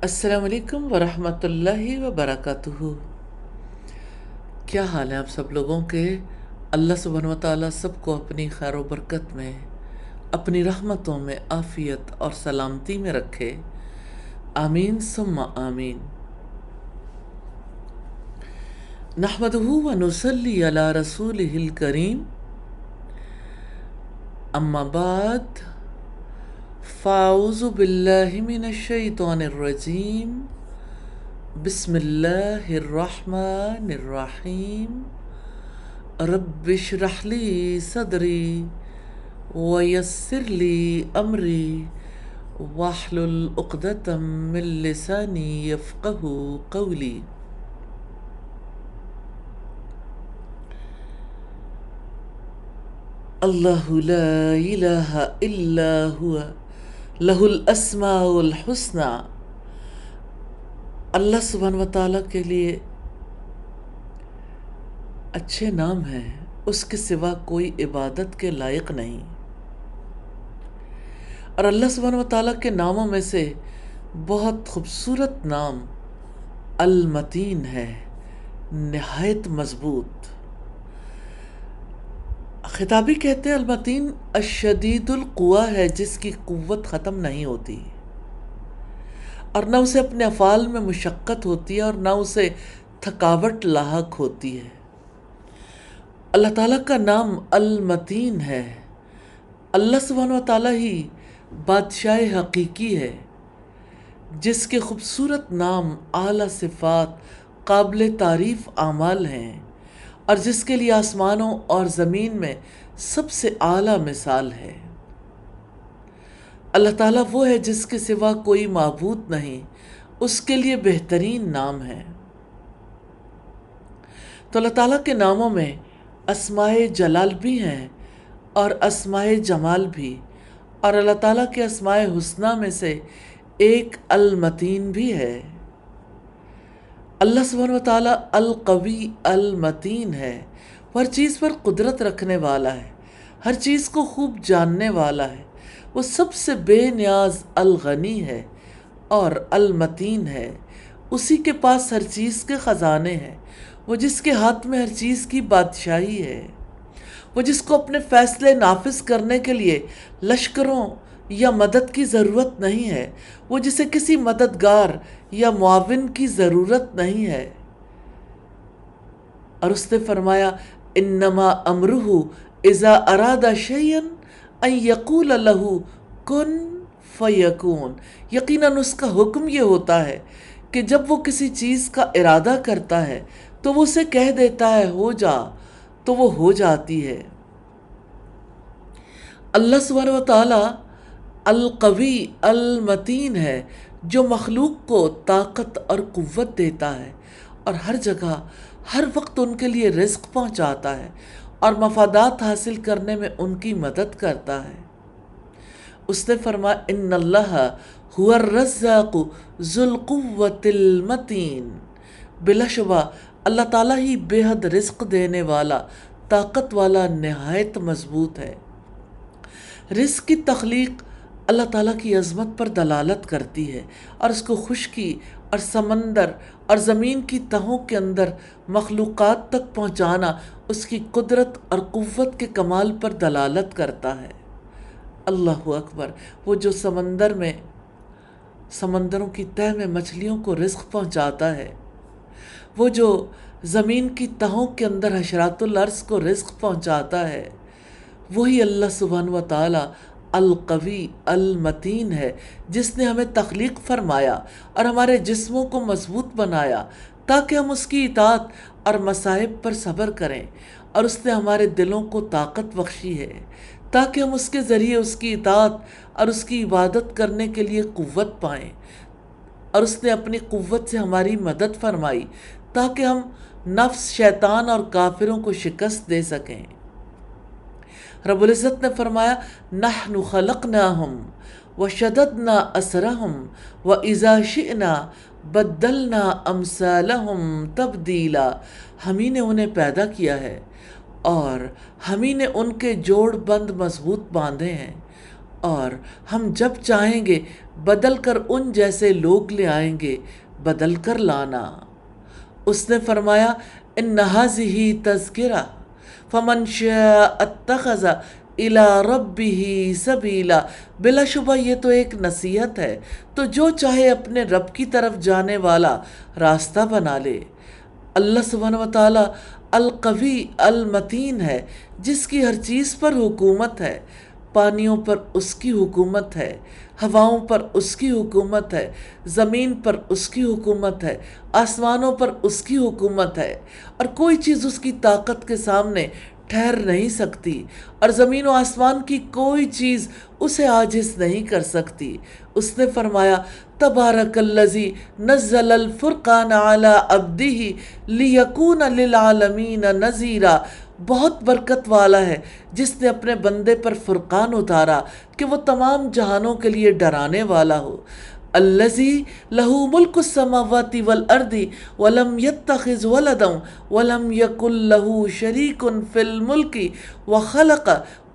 السلام علیکم ورحمۃ اللہ وبرکاتہ۔ کیا حال ہے آپ سب لوگوں کے؟ اللہ سبحانہ و تعالیٰ سب کو اپنی خیر و برکت میں، اپنی رحمتوں میں، عافیت اور سلامتی میں رکھے، آمین ثم آمین۔ نحمدہ ونصلی علی رسولہ الکریم، اما بعد فاعوذ باللہ من الشیطان الرجیم، بسم اللہ الرحمن الرحیم۔ رب اشرح لی صدری ویسر لی امری واحلل عقدۃ من لسانی یفقہوا قولی۔ اللہ لا الہ الا ہوا لہ الاسماء الحسنی۔ اللہ سبحانہ و تعالیٰ کے لیے اچھے نام ہیں، اس کے سوا کوئی عبادت کے لائق نہیں۔ اور اللہ سبحانہ و تعالیٰ کے ناموں میں سے بہت خوبصورت نام المتین ہے، نہایت مضبوط۔ خطابی کہتے ہیں المتین الشدید القویٰ ہے، جس کی قوت ختم نہیں ہوتی، اور نہ اسے اپنے افعال میں مشقت ہوتی ہے اور نہ اسے تھکاوٹ لاحق ہوتی ہے۔ اللہ تعالیٰ کا نام المتین ہے۔ اللہ سبحانہ و تعالیٰ ہی بادشاہ حقیقی ہے، جس کے خوبصورت نام، اعلیٰ صفات، قابل تعریف اعمال ہیں، اور جس کے لیے آسمانوں اور زمین میں سب سے اعلیٰ مثال ہے۔ اللہ تعالیٰ وہ ہے جس کے سوا کوئی معبود نہیں، اس کے لیے بہترین نام ہے۔ تو اللہ تعالیٰ کے ناموں میں اسماء جلال بھی ہیں اور اسماء جمال بھی، اور اللہ تعالیٰ کے اسماء حسنی میں سے ایک المتین بھی ہے۔ اللہ سبحانہ و تعالیٰ القوی المتین ہے، وہ ہر چیز پر قدرت رکھنے والا ہے، ہر چیز کو خوب جاننے والا ہے، وہ سب سے بے نیاز الغنی ہے اور المتین ہے۔ اسی کے پاس ہر چیز کے خزانے ہیں، وہ جس کے ہاتھ میں ہر چیز کی بادشاہی ہے، وہ جس کو اپنے فیصلے نافذ کرنے کے لیے لشکروں یا مدد کی ضرورت نہیں ہے، وہ جسے کسی مددگار یا معاون کی ضرورت نہیں ہے۔ اور اس نے فرمایا انما امرہ اذا اراد شیئا ان یقول لہ کن فیکون۔ یقیناً اس کا حکم یہ ہوتا ہے کہ جب وہ کسی چیز کا ارادہ کرتا ہے تو وہ اسے کہہ دیتا ہے ہو جا، تو وہ ہو جاتی ہے۔ اللہ سبحانہ و تعالیٰ القوی المتین ہے، جو مخلوق کو طاقت اور قوت دیتا ہے اور ہر جگہ ہر وقت ان کے لیے رزق پہنچاتا ہے اور مفادات حاصل کرنے میں ان کی مدد کرتا ہے۔ اس نے فرمایا ان اللہ هو الرزاق ذو القوة المتین۔ بلا شبہ اللہ تعالیٰ ہی بے حد رزق دینے والا، طاقت والا، نہایت مضبوط ہے۔ رزق کی تخلیق اللہ تعالیٰ کی عظمت پر دلالت کرتی ہے، اور اس کو خشکی اور سمندر اور زمین کی تہوں کے اندر مخلوقات تک پہنچانا اس کی قدرت اور قوت کے کمال پر دلالت کرتا ہے۔ اللہ اکبر! وہ جو سمندروں کی تہ میں مچھلیوں کو رزق پہنچاتا ہے، وہ جو زمین کی تہوں کے اندر حشرات الارض کو رزق پہنچاتا ہے، وہی اللہ سبحانہ و تعالیٰ القوی المتین ہے، جس نے ہمیں تخلیق فرمایا اور ہمارے جسموں کو مضبوط بنایا تاکہ ہم اس کی اطاعت اور مصائب پر صبر کریں، اور اس نے ہمارے دلوں کو طاقت بخشی ہے تاکہ ہم اس کے ذریعے اس کی اطاعت اور اس کی عبادت کرنے کے لیے قوت پائیں، اور اس نے اپنی قوت سے ہماری مدد فرمائی تاکہ ہم نفس، شیطان اور کافروں کو شکست دے سکیں۔ رب العزت نے فرمایا نحن خلقناہم وشددنا اسرہم واذا شئنا بدلنا امثالہم تبدیلا۔ ہم ہی نے انہیں پیدا کیا ہے اور ہم ہی نے ان کے جوڑ بند مضبوط باندھے ہیں، اور ہم جب چاہیں گے بدل کر ان جیسے لوگ لے آئیں گے، بدل کر لانا۔ اس نے فرمایا ان ھذہ تذکرہ فمن شاء اتخذ الی ربہ سبیلا، بلا شبہ یہ تو ایک نصیحت ہے، تو جو چاہے اپنے رب کی طرف جانے والا راستہ بنا لے۔ اللہ سبحانہ و تعالیٰ القوی المتین ہے، جس کی ہر چیز پر حکومت ہے۔ پانیوں پر اس کی حکومت ہے، ہواؤں پر اس کی حکومت ہے، زمین پر اس کی حکومت ہے، آسمانوں پر اس کی حکومت ہے، اور کوئی چیز اس کی طاقت کے سامنے ٹھہر نہیں سکتی، اور زمین و آسمان کی کوئی چیز اسے عاجز نہیں کر سکتی۔ اس نے فرمایا تبارک الذی نزل الفرقان علی عبدہ لیکون للعالمین نذیرا، بہت برکت والا ہے جس نے اپنے بندے پر فرقان اتارا کہ وہ تمام جہانوں کے لیے ڈرانے والا ہو۔ الذی لہ ملک السماوات والارض ولم یتخذ ولدا ولم یکن لہ شریک فی الملک وخلق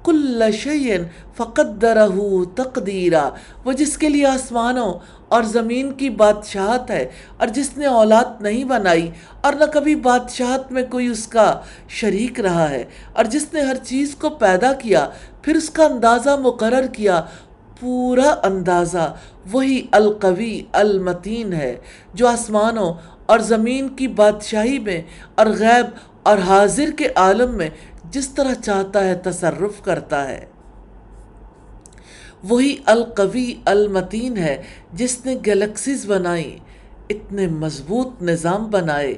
کل شیء فقدرہ تقدیرا، وہ جس کے لیے آسمانوں اور زمین کی بادشاہت ہے، اور جس نے اولاد نہیں بنائی اور نہ کبھی بادشاہت میں کوئی اس کا شریک رہا ہے، اور جس نے ہر چیز کو پیدا کیا پھر اس کا اندازہ مقرر کیا، پورا اندازہ، وہی القوی المتین ہے جو آسمانوں اور زمین کی بادشاہی میں اور غیب اور حاضر کے عالم میں جس طرح چاہتا ہے تصرف کرتا ہے۔ وہی القوی المتین ہے جس نے گلیکسیز بنائی، اتنے مضبوط نظام بنائے،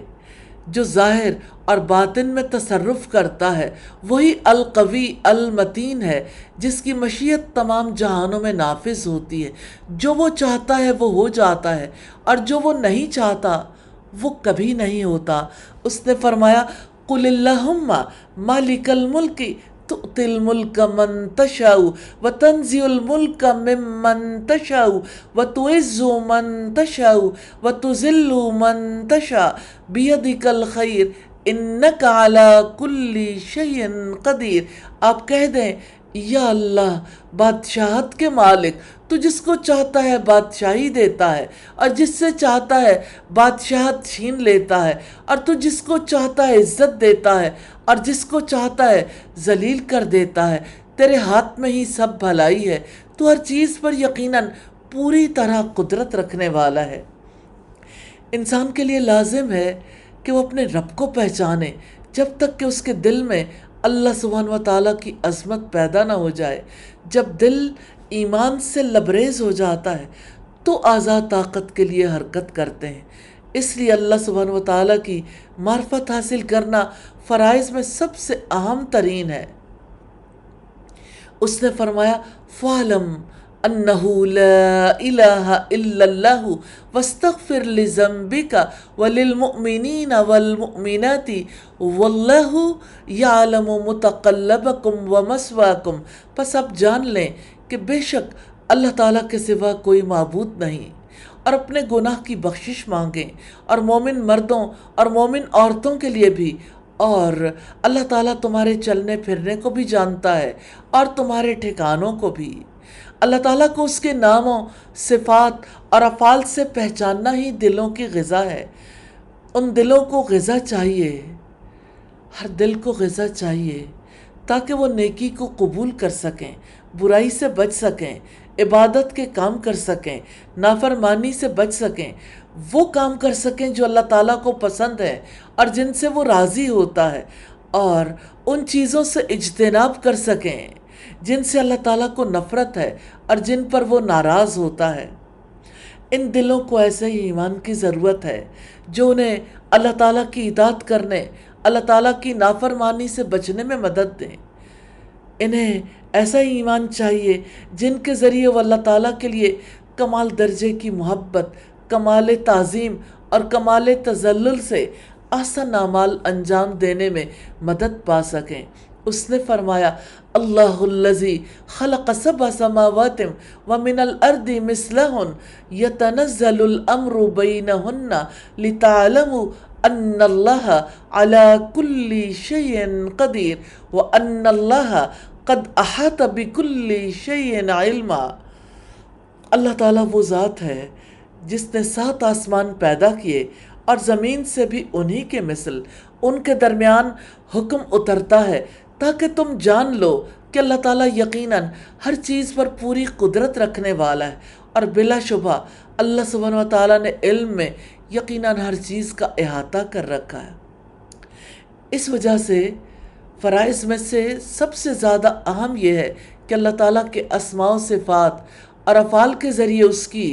جو ظاہر اور باطن میں تصرف کرتا ہے۔ وہی القوی المتین ہے جس کی مشیت تمام جہانوں میں نافذ ہوتی ہے، جو وہ چاہتا ہے وہ ہو جاتا ہے، اور جو وہ نہیں چاہتا وہ کبھی نہیں ہوتا۔ اس نے فرمایا قل اللہم مالک الملک تؤتی الملک من تشاء وتنزع الملک ممن تشاء وتعز من تشاء وتذل من تشاء بیدک الخیر انک علی کل شیء قدیر۔ آپ کہہ دیں یا اللہ بادشاہت کے مالک، تو جس کو چاہتا ہے بادشاہی دیتا ہے، اور جس سے چاہتا ہے بادشاہت چھین لیتا ہے، اور تو جس کو چاہتا ہے عزت دیتا ہے اور جس کو چاہتا ہے ذلیل کر دیتا ہے۔ تیرے ہاتھ میں ہی سب بھلائی ہے، تو ہر چیز پر یقیناً پوری طرح قدرت رکھنے والا ہے۔ انسان کے لیے لازم ہے کہ وہ اپنے رب کو پہچانے، جب تک کہ اس کے دل میں اللہ سبحانہ و تعالیٰ کی عظمت پیدا نہ ہو جائے۔ جب دل ایمان سے لبریز ہو جاتا ہے تو اعضاء طاقت کے لیے حرکت کرتے ہیں۔ اس لیے اللہ سبحانہ و تعالیٰ کی معرفت حاصل کرنا فرائض میں سب سے اہم ترین ہے۔ اس نے فرمایا فَاعْلَمْ أَنَّهُ لَا إِلَهَ إِلَّا اللَّهُ وَاسْتَغْفِرْ لِذَنْبِكَ وَلِلْمُؤْمِنِينَ وَالْمُؤْمِنَاتِ وَاللَّهُ يَعْلَمُ مُتَقَلَّبَكُمْ وَمَثْوَاكُمْ، پس اب جان لیں کہ بے شک اللہ تعالیٰ کے سوا کوئی معبود نہیں، اور اپنے گناہ کی بخشش مانگیں، اور مومن مردوں اور مومن عورتوں کے لیے بھی، اور اللہ تعالیٰ تمہارے چلنے پھرنے کو بھی جانتا ہے اور تمہارے ٹھکانوں کو بھی۔ اللہ تعالیٰ کو اس کے ناموں، صفات اور افعال سے پہچاننا ہی دلوں کی غذا ہے۔ ان دلوں کو غذا چاہیے، ہر دل کو غذا چاہیے، تاکہ وہ نیکی کو قبول کر سکیں، برائی سے بچ سکیں، عبادت کے کام کر سکیں، نافرمانی سے بچ سکیں، وہ کام کر سکیں جو اللہ تعالیٰ کو پسند ہے اور جن سے وہ راضی ہوتا ہے، اور ان چیزوں سے اجتناب کر سکیں جن سے اللہ تعالیٰ کو نفرت ہے اور جن پر وہ ناراض ہوتا ہے۔ ان دلوں کو ایسے ہی ایمان کی ضرورت ہے جو انہیں اللہ تعالیٰ کی اطاعت کرنے، اللہ تعالیٰ کی نافرمانی سے بچنے میں مدد دیں۔ انہیں ایسا ہی ایمان چاہیے جن کے ذریعے وہ اللہ تعالیٰ کے لیے کمال درجے کی محبت، کمال تعظیم اور کمال تذلل سے احسن اعمال انجام دینے میں مدد پا سکیں۔ اس نے فرمایا اللہ الذی خلق سبع سماوات ومن الارض مثلہن یتنزل الامر بینہن لتعلموا ان اللہ علی کل شیء قدیر وان اللہ قد احاط بکل شیء علما، اللہ تعالیٰ وہ ذات ہے جس نے 7 آسمان پیدا کیے اور زمین سے بھی انہی کے مثل ان کے درمیان حکم اترتا ہے تاکہ تم جان لو کہ اللہ تعالیٰ یقیناً ہر چیز پر پوری قدرت رکھنے والا ہے، اور بلا شبہ اللہ سبحانہ و تعالیٰ نے علم میں یقیناً ہر چیز کا احاطہ کر رکھا ہے۔ اس وجہ سے فرائض میں سے سب سے زیادہ اہم یہ ہے کہ اللہ تعالیٰ کے اسماء و صفات اور افعال کے ذریعے اس کی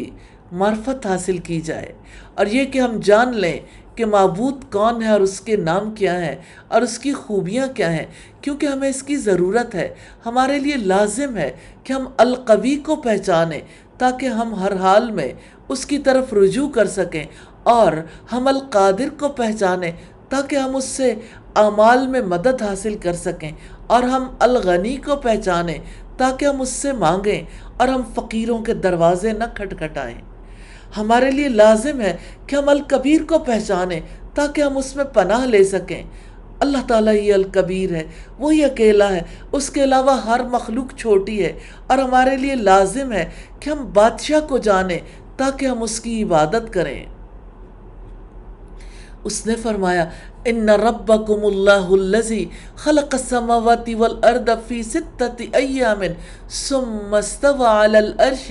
معرفت حاصل کی جائے، اور یہ کہ ہم جان لیں کہ معبود کون ہے اور اس کے نام کیا ہیں اور اس کی خوبیاں کیا ہیں، کیونکہ ہمیں اس کی ضرورت ہے۔ ہمارے لیے لازم ہے کہ ہم القوی کو پہچانیں تاکہ ہم ہر حال میں اس کی طرف رجوع کر سکیں، اور ہم القادر کو پہچانیں تاکہ ہم اس سے اعمال میں مدد حاصل کر سکیں، اور ہم الغنی کو پہچانیں تاکہ ہم اس سے مانگیں اور ہم فقیروں کے دروازے نہ کھٹکھٹائیں۔ ہمارے لیے لازم ہے کہ ہم الکبیر کو پہچانیں تاکہ ہم اس میں پناہ لے سکیں۔ اللہ تعالیٰ ہی الکبیر ہے، وہی اکیلا ہے، اس کے علاوہ ہر مخلوق چھوٹی ہے، اور ہمارے لیے لازم ہے کہ ہم بادشاہ کو جانیں تاکہ ہم اس کی عبادت کریں۔ اس نے فرمایا ان ربکم اللہ الذی خلق السماوات والارض فی 6 ایام ثم استوى علی العرش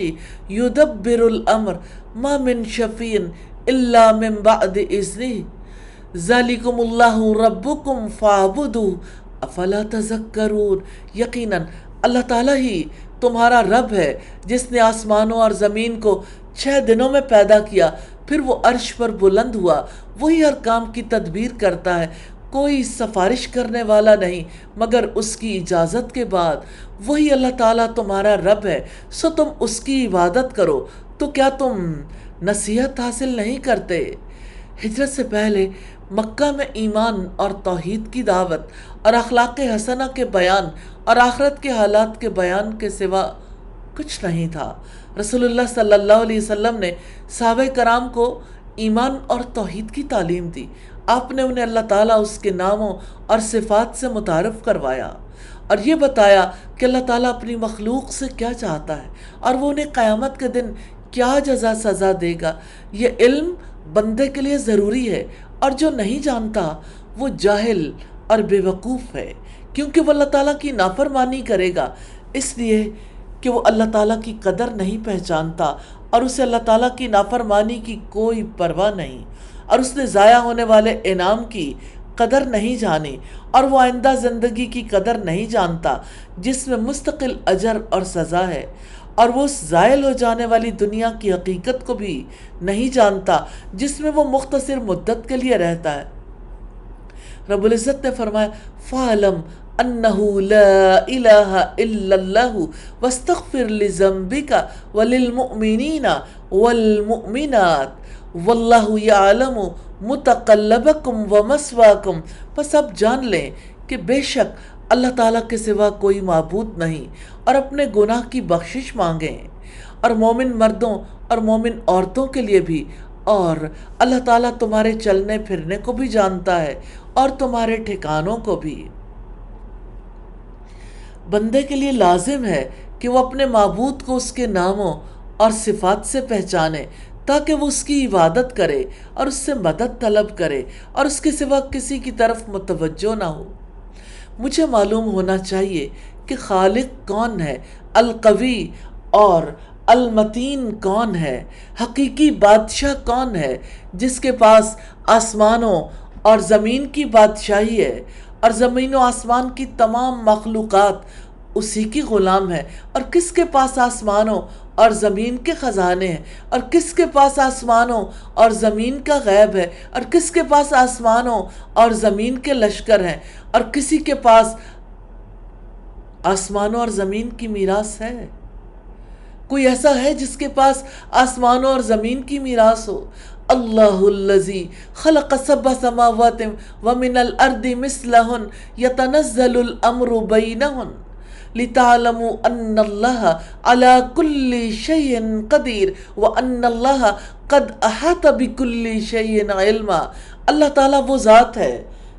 یدبر الامر ما من شفیع الا من بعد اذنہ ذالکم اللہ ربکم فاعبدوہ افلا تذکرون، یقیناً اللہ تعالیٰ ہی تمہارا رب ہے جس نے آسمانوں اور زمین کو 6 دنوں میں پیدا کیا، پھر وہ عرش پر بلند ہوا، وہی ہر کام کی تدبیر کرتا ہے، کوئی سفارش کرنے والا نہیں مگر اس کی اجازت کے بعد، وہی اللہ تعالیٰ تمہارا رب ہے، سو تم اس کی عبادت کرو۔ تو کیا تم نصیحت حاصل نہیں کرتے؟ ہجرت سے پہلے مکہ میں ایمان اور توحید کی دعوت اور اخلاق حسنہ کے بیان اور آخرت کے حالات کے بیان کے سوا کچھ نہیں تھا۔ رسول اللہ صلی اللہ علیہ وسلم نے صحابہ کرام کو ایمان اور توحید کی تعلیم دی۔ آپ نے انہیں اللہ تعالیٰ اس کے ناموں اور صفات سے متعارف کروایا، اور یہ بتایا کہ اللہ تعالیٰ اپنی مخلوق سے کیا چاہتا ہے اور وہ انہیں قیامت کے دن کیا جزا سزا دے گا۔ یہ علم بندے کے لیے ضروری ہے، اور جو نہیں جانتا وہ جاہل اور بے وقوف ہے، کیونکہ وہ اللہ تعالیٰ کی نافرمانی کرے گا، اس لیے کہ وہ اللہ تعالیٰ کی قدر نہیں پہچانتا، اور اسے اللہ تعالیٰ کی نافرمانی کی کوئی پرواہ نہیں، اور اس نے ضائع ہونے والے انعام کی قدر نہیں جانی، اور وہ آئندہ زندگی کی قدر نہیں جانتا جس میں مستقل اجر اور سزا ہے، اور وہ اس زائل ہو جانے والی دنیا کی حقیقت کو بھی نہیں جانتا جس میں وہ مختصر مدت کے لیے رہتا ہے۔ رب العزت نے فرمایا فَعْلَمْ أَنَّهُ لَا إِلَهَ إِلَّا اللَّهُ وَاسْتَغْفِرْ لِذَنْبِكَ وَلِلْمُؤْمِنِينَ وَالْمُؤْمِنَاتِ وَاللَّهُ يَعْلَمُ مُتَقَلَّبَكُمْ وَمَثْوَاكُمْ، پس اب جان لیں کہ بے شک اللہ تعالیٰ کے سوا کوئی معبود نہیں، اور اپنے گناہ کی بخشش مانگیں، اور مومن مردوں اور مومن عورتوں کے لیے بھی، اور اللہ تعالیٰ تمہارے چلنے پھرنے کو بھی جانتا ہے اور تمہارے ٹھکانوں کو بھی۔ بندے کے لیے لازم ہے کہ وہ اپنے معبود کو اس کے ناموں اور صفات سے پہچانے تاکہ وہ اس کی عبادت کرے اور اس سے مدد طلب کرے اور اس کے سوا کسی کی طرف متوجہ نہ ہو۔ مجھے معلوم ہونا چاہیے کہ خالق کون ہے، القوی اور المتین کون ہے، حقیقی بادشاہ کون ہے جس کے پاس آسمانوں اور زمین کی بادشاہی ہے، اور زمین و آسمان کی تمام مخلوقات اسی کی غلام ہے، اور کس کے پاس آسمانوں اور زمین کے خزانے ہیں، اور کس کے پاس آسمانوں اور زمین کا غیب ہے، اور کس کے پاس آسمانوں اور زمین کے لشکر ہیں، اور کسی کے پاس آسمانوں اور زمین کی میراث ہے؟ کوئی ایسا ہے جس کے پاس آسمانوں اور زمین کی میراث ہو؟ اللہ الذی خلق 7 سماوات ومن الارض مثلہن یتنزل الامر بینہن لتعلموا ان اللہ علی کل شیء قدیر وان اللہ قد احاط بکل شیء علما۔ اللہ تعالیٰ وہ ذات ہے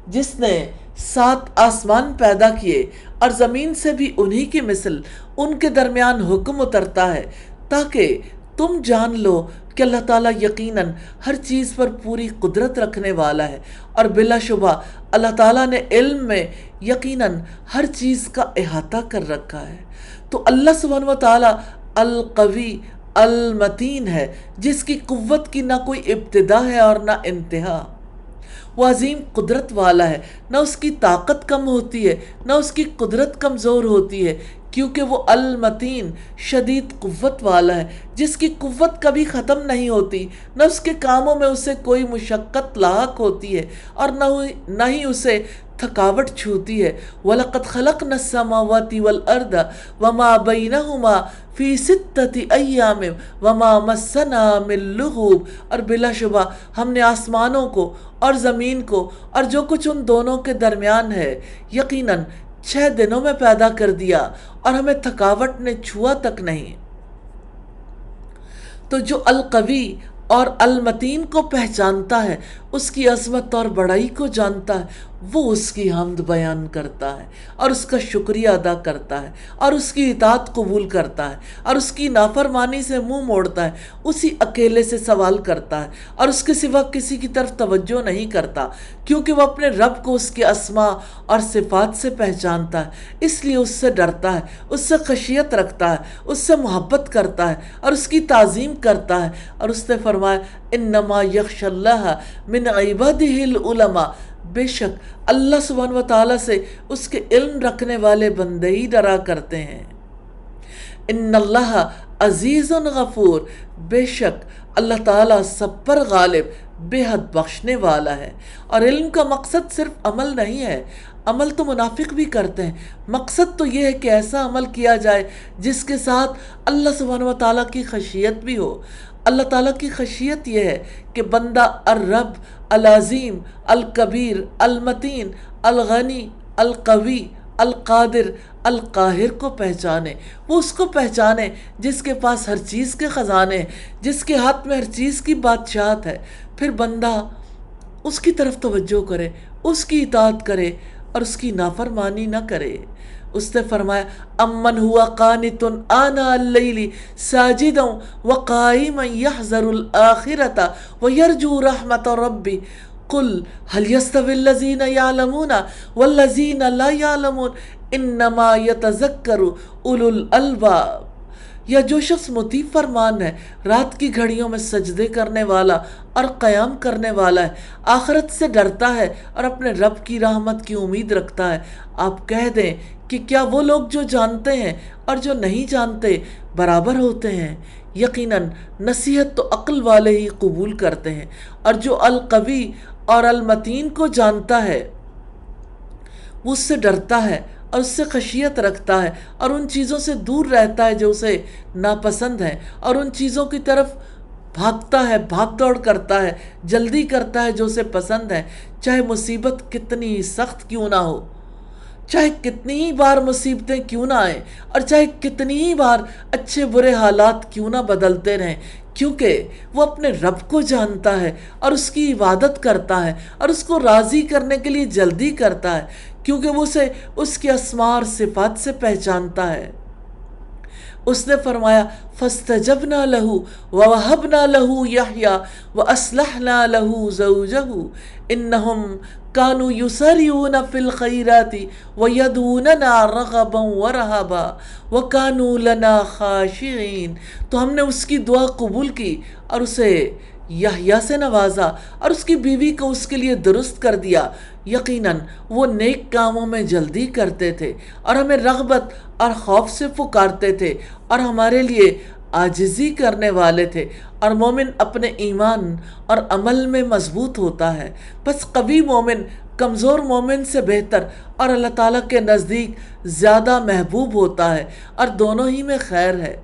جس نے 7 آسمان پیدا کیے اور زمین سے بھی انہی کی مثل ان کے درمیان حکم اترتا ہے تاکہ تم جان لو کہ اللہ تعالیٰ یقیناً ہر چیز پر پوری قدرت رکھنے والا ہے، اور بلا شبہ اللہ تعالیٰ نے علم میں یقیناً ہر چیز کا احاطہ کر رکھا ہے۔ تو اللہ سبحانہ و تعالیٰ القوی المتین ہے، جس کی قوت کی نہ کوئی ابتدا ہے اور نہ انتہا۔ وہ عظیم قدرت والا ہے، نہ اس کی طاقت کم ہوتی ہے نہ اس کی قدرت کمزور ہوتی ہے، کیونکہ وہ المتین شدید قوت والا ہے، جس کی قوت کبھی ختم نہیں ہوتی، نہ اس کے کاموں میں اسے کوئی مشقت لاحق ہوتی ہے اور نہ ہی اسے تھکاوٹ چھوتی ہے۔ وَلَقَدْ خَلَقْنَا السَّمَاوَاتِ وَالْأَرْضَ وَمَا بَيْنَهُمَا فِي سِتَّةِ أَيَّامٍ وَمَا مَسَّنَا مِن لُغُوبٍ، اور بلا شبہ ہم نے آسمانوں کو اور زمین کو اور جو کچھ ان دونوں کے درمیان ہے یقیناً 6 دنوں میں پیدا کر دیا، اور ہمیں تھکاوٹ نے چھوا تک نہیں۔ تو جو القوی اور المتین کو پہچانتا ہے، اس کی عظمت اور بڑائی کو جانتا ہے، وہ اس کی حمد بیان کرتا ہے اور اس کا شکریہ ادا کرتا ہے اور اس کی اطاعت قبول کرتا ہے اور اس کی نافرمانی سے منہ موڑتا ہے، اسی اکیلے سے سوال کرتا ہے اور اس کے سوا کسی کی طرف توجہ نہیں کرتا، کیونکہ وہ اپنے رب کو اس کے اسماء اور صفات سے پہچانتا ہے، اس لیے اس سے ڈرتا ہے، اس سے خشیت رکھتا ہے، اس سے محبت کرتا ہے اور اس کی تعظیم کرتا ہے۔ اور اس نے فرمایا انما یخشی اللہ من عبادہ العلماء، بے شک اللہ سبحانہ و تعالیٰ سے اس کے علم رکھنے والے بندے ہی ڈرا کرتے ہیں۔ ان اللہ عزیز غفور، بے شک اللہ تعالیٰ سب پر غالب، بے حد بخشنے والا ہے۔ اور علم کا مقصد صرف عمل نہیں ہے، عمل تو منافق بھی کرتے ہیں، مقصد تو یہ ہے کہ ایسا عمل کیا جائے جس کے ساتھ اللہ سبحانہ و تعالیٰ کی خشیت بھی ہو۔ اللہ تعالیٰ کی خشیت یہ ہے کہ بندہ الرب العظیم الکبیر المتین الغنی القوی القادر القاہر کو پہچانے، وہ اس کو پہچانے جس کے پاس ہر چیز کے خزانے، جس کے ہاتھ میں ہر چیز کی بادشاہت ہے، پھر بندہ اس کی طرف توجہ کرے، اس کی اطاعت کرے اور اس کی نافرمانی نہ کرے۔ اس نے فرمایا امن ہوا قانت آناء اللیل ساجدا وقائما یحذر الآخرۃ ویرجو رحمت ربی قل هل يستوي الذین یعلمون والذین لا یعلمون انما یتذکر اولو الالباب، یا جو شخص مطیع فرمان ہے، رات کی گھڑیوں میں سجدے کرنے والا اور قیام کرنے والا ہے، آخرت سے ڈرتا ہے اور اپنے رب کی رحمت کی امید رکھتا ہے، آپ کہہ دیں کہ کیا وہ لوگ جو جانتے ہیں اور جو نہیں جانتے برابر ہوتے ہیں؟ یقیناً نصیحت تو عقل والے ہی قبول کرتے ہیں، اور جو القوی اور المتین کو جانتا ہے وہ اس سے ڈرتا ہے اور اس سے خشیت رکھتا ہے اور ان چیزوں سے دور رہتا ہے جو اسے ناپسند ہیں، اور ان چیزوں کی طرف بھاگتا ہے، بھاگ دوڑ کرتا ہے، جلدی کرتا ہے جو اسے پسند ہے، چاہے مصیبت کتنی سخت کیوں نہ ہو، چاہے کتنی ہی بار مصیبتیں کیوں نہ آئیں، اور چاہے کتنی ہی بار اچھے برے حالات کیوں نہ بدلتے رہیں، کیونکہ وہ اپنے رب کو جانتا ہے اور اس کی عبادت کرتا ہے اور اس کو راضی کرنے کے لیے جلدی کرتا ہے، کیونکہ وہ اسے اس کے اسماء اور صفات سے پہچانتا ہے۔ اس نے فرمایا فَاسْتَجَبْنَا لَهُ وَوَهَبْنَا لَهُ يَحْيَىٰ وَأَصْلَحْنَا لَهُ زَوْجَهُ إِنَّهُمْ كَانُوا يُسَارِعُونَ فِي الْخَيْرَاتِ وَيَدْعُونَنَا رَغَبًا وَرَهَبًا وَكَانُوا لَنَا خَاشِعِينَ، تو ہم نے اس کی دعا قبول کی اور اسے یحییٰ سے نوازا اور اس کی بیوی کو اس کے لیے درست کر دیا، یقیناً وہ نیک کاموں میں جلدی کرتے تھے اور ہمیں رغبت اور خوف سے پکارتے تھے اور ہمارے لیے عاجزی کرنے والے تھے، اور مومن اپنے ایمان اور عمل میں مضبوط ہوتا ہے، بس قوی مومن کمزور مومن سے بہتر اور اللہ تعالیٰ کے نزدیک زیادہ محبوب ہوتا ہے، اور دونوں ہی میں خیر ہے۔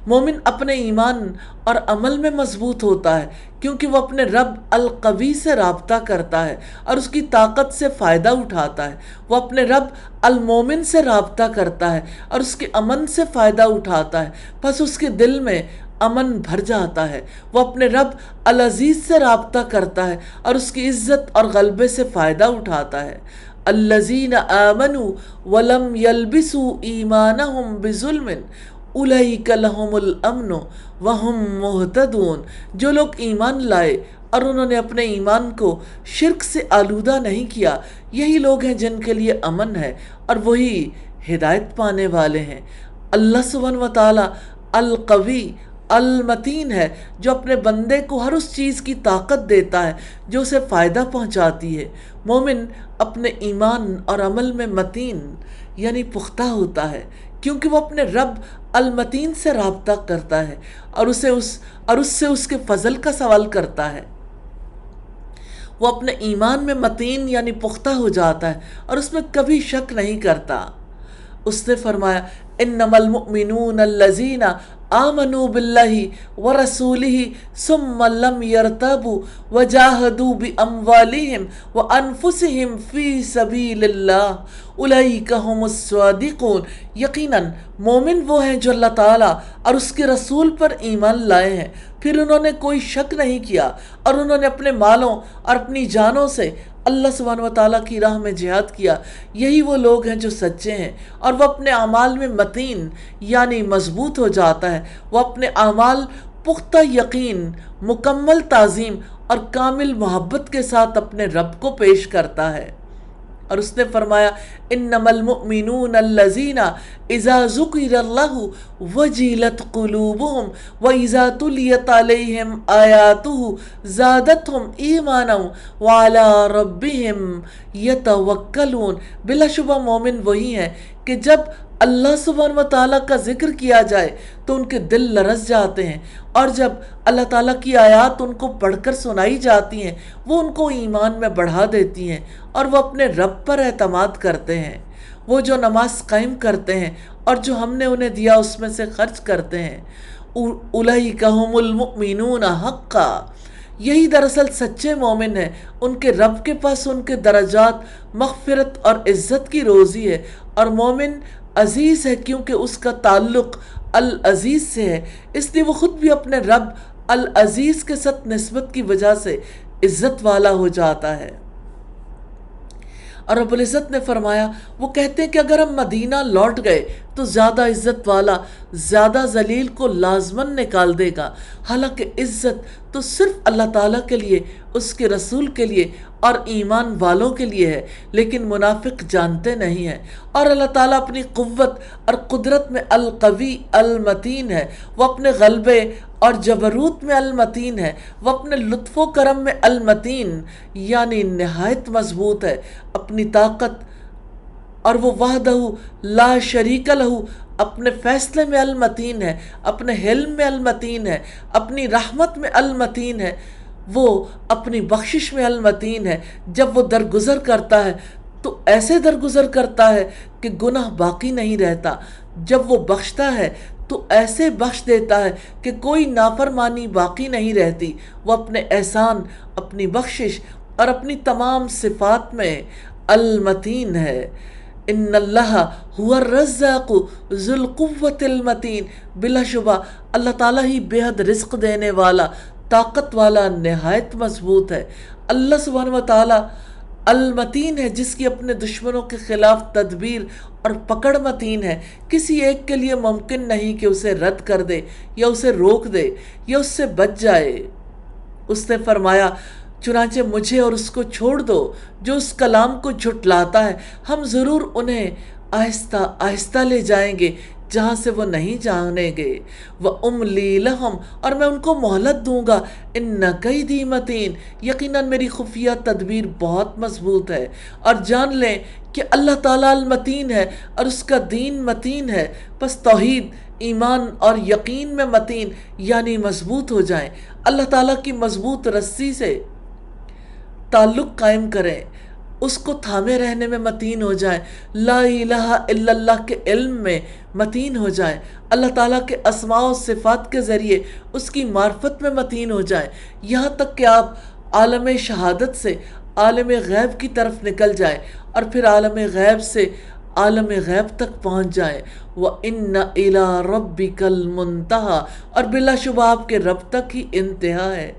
مومن اپنے ایمان اور عمل میں مضبوط ہوتا ہے کیونکہ وہ اپنے رب القوی سے رابطہ کرتا ہے اور اس کی طاقت سے فائدہ اٹھاتا ہے، وہ اپنے رب المومن سے رابطہ کرتا ہے اور اس کے امن سے فائدہ اٹھاتا ہے، پس اس کے دل میں امن بھر جاتا ہے، وہ اپنے رب العزیز سے رابطہ کرتا ہے اور اس کی عزت اور غلبے سے فائدہ اٹھاتا ہے۔ الذین آمنوا ولم یلبسوا ایمانہم بظلم اولئک لہم الامن وہم مہتدون، جو لوگ ایمان لائے اور انہوں نے اپنے ایمان کو شرک سے آلودہ نہیں کیا، یہی لوگ ہیں جن کے لیے امن ہے اور وہی ہدایت پانے والے ہیں۔ اللہ سبحانہ و تعالی القوی المتین ہے، جو اپنے بندے کو ہر اس چیز کی طاقت دیتا ہے جو اسے فائدہ پہنچاتی ہے۔ مومن اپنے ایمان اور عمل میں متین یعنی پختہ ہوتا ہے، کیونکہ وہ اپنے رب المتین سے رابطہ کرتا ہے اور اس سے اس کے فضل کا سوال کرتا ہے۔ وہ اپنے ایمان میں متین یعنی پختہ ہو جاتا ہے اور اس میں کبھی شک نہیں کرتا۔ اس نے فرمایا انما المؤمنون الذین آمنوا باللہ ورسولہ ثم لم یرتابوا وجاہدوا باموالہم وانفسہم فی سبیل اللہ اولئک ھم الصادقون، یقیناً مومن وہ ہیں جو اللہ تعالیٰ اور اس کے رسول پر ایمان لائے ہیں، پھر انہوں نے کوئی شک نہیں کیا اور انہوں نے اپنے مالوں اور اپنی جانوں سے اللہ سبحانہ وتعالیٰ کی راہ میں جہاد کیا، یہی وہ لوگ ہیں جو سچے ہیں۔ اور وہ اپنے اعمال میں متین یعنی مضبوط ہو جاتا ہے، وہ اپنے اعمال پختہ یقین، مکمل تعظیم اور کامل محبت کے ساتھ اپنے رب کو پیش کرتا ہے۔ اور اس نے فرمایا انما المؤمنون الذین اذا ذکر اللہ وجلت قلوبہم واذا تلیت علیہم آیاتہ زادتہم ایمانا وعلی ربہم یتوکلون، بلا شبہ مومن وہی ہیں کہ جب اللہ سبحانہ و تعالیٰ کا ذکر کیا جائے تو ان کے دل لرز جاتے ہیں، اور جب اللہ تعالیٰ کی آیات ان کو پڑھ کر سنائی جاتی ہیں وہ ان کو ایمان میں بڑھا دیتی ہیں اور وہ اپنے رب پر اعتماد کرتے ہیں۔ وہ جو نماز قائم کرتے ہیں اور جو ہم نے انہیں دیا اس میں سے خرچ کرتے ہیں، اولئک ھم المؤمنون حقا، یہی دراصل سچے مومن ہیں، ان کے رب کے پاس ان کے درجات مغفرت اور عزت کی روزی ہے۔ اور مومن عزیز ہے کیونکہ اس کا تعلق العزیز سے ہے، اس لیے وہ خود بھی اپنے رب العزیز کے ساتھ نسبت کی وجہ سے عزت والا ہو جاتا ہے۔ اور رب العزت نے فرمایا وہ کہتے ہیں کہ اگر ہم مدینہ لوٹ گئے تو زیادہ عزت والا زیادہ ذلیل کو لازماً نکال دے گا، حالانکہ عزت تو صرف اللہ تعالیٰ کے لیے، اس کے رسول کے لیے اور ایمان والوں کے لیے ہے، لیکن منافق جانتے نہیں ہیں۔ اور اللہ تعالیٰ اپنی قوت اور قدرت میں القوی المتین ہے، وہ اپنے غلبے اور جبروت میں المتین ہے، وہ اپنے لطف و کرم میں المتین یعنی نہایت مضبوط ہے، اپنی طاقت اور وہ وحدہ لا شریک لہ اپنے فیصلے میں المتین ہے، اپنے حلم میں المتین ہے، اپنی رحمت میں المتین ہے، وہ اپنی بخشش میں المتین ہے۔ جب وہ درگزر کرتا ہے تو ایسے درگزر کرتا ہے کہ گناہ باقی نہیں رہتا، جب وہ بخشتا ہے تو ایسے بخش دیتا ہے کہ کوئی نافرمانی باقی نہیں رہتی۔ وہ اپنے احسان، اپنی بخشش اور اپنی تمام صفات میں المتین ہے۔ ان اللہ هو الرزاق ذو القوة المتین، بلا شبہ اللہ تعالیٰ ہی بے حد رزق دینے والا، طاقت والا، نہایت مضبوط ہے۔ اللہ سبحانہ و تعالیٰ المتین ہے جس کی اپنے دشمنوں کے خلاف تدبیر اور پکڑ متین ہے، کسی ایک کے لیے ممکن نہیں کہ اسے رد کر دے یا اسے روک دے یا اس سے بچ جائے۔ اس نے فرمایا چنانچہ مجھے اور اس کو چھوڑ دو جو اس کلام کو جھٹلاتا ہے، ہم ضرور انہیں آہستہ آہستہ لے جائیں گے جہاں سے وہ نہیں جانیں گے۔ وَأُمْلِي لَهُمْ، اور میں ان کو مہلت دوں گا، إِنَّ كَيْدِي مَتِينٌ، یقیناً میری خفیہ تدبیر بہت مضبوط ہے۔ اور جان لیں کہ اللہ تعالیٰ المتین ہے اور اس کا دین متین ہے، پس توحید، ایمان اور یقین میں متین یعنی مضبوط ہو جائیں، اللہ تعالیٰ کی مضبوط رسی سے تعلق قائم کریں، اس کو تھامے رہنے میں متین ہو جائیں، لا الہ الا اللہ کے علم میں متین ہو جائیں، اللہ تعالیٰ کے اسماء و صفات کے ذریعے اس کی معرفت میں متین ہو جائیں، یہاں تک کہ آپ عالم شہادت سے عالم غیب کی طرف نکل جائیں اور پھر عالم غیب سے عالم غیب تک پہنچ جائیں۔ وَإِنَّ إِلَىٰ رَبِّكَ الْمُنْتَهَىٰ، اور بلا شبہ آپ کے رب تک ہی انتہا ہے۔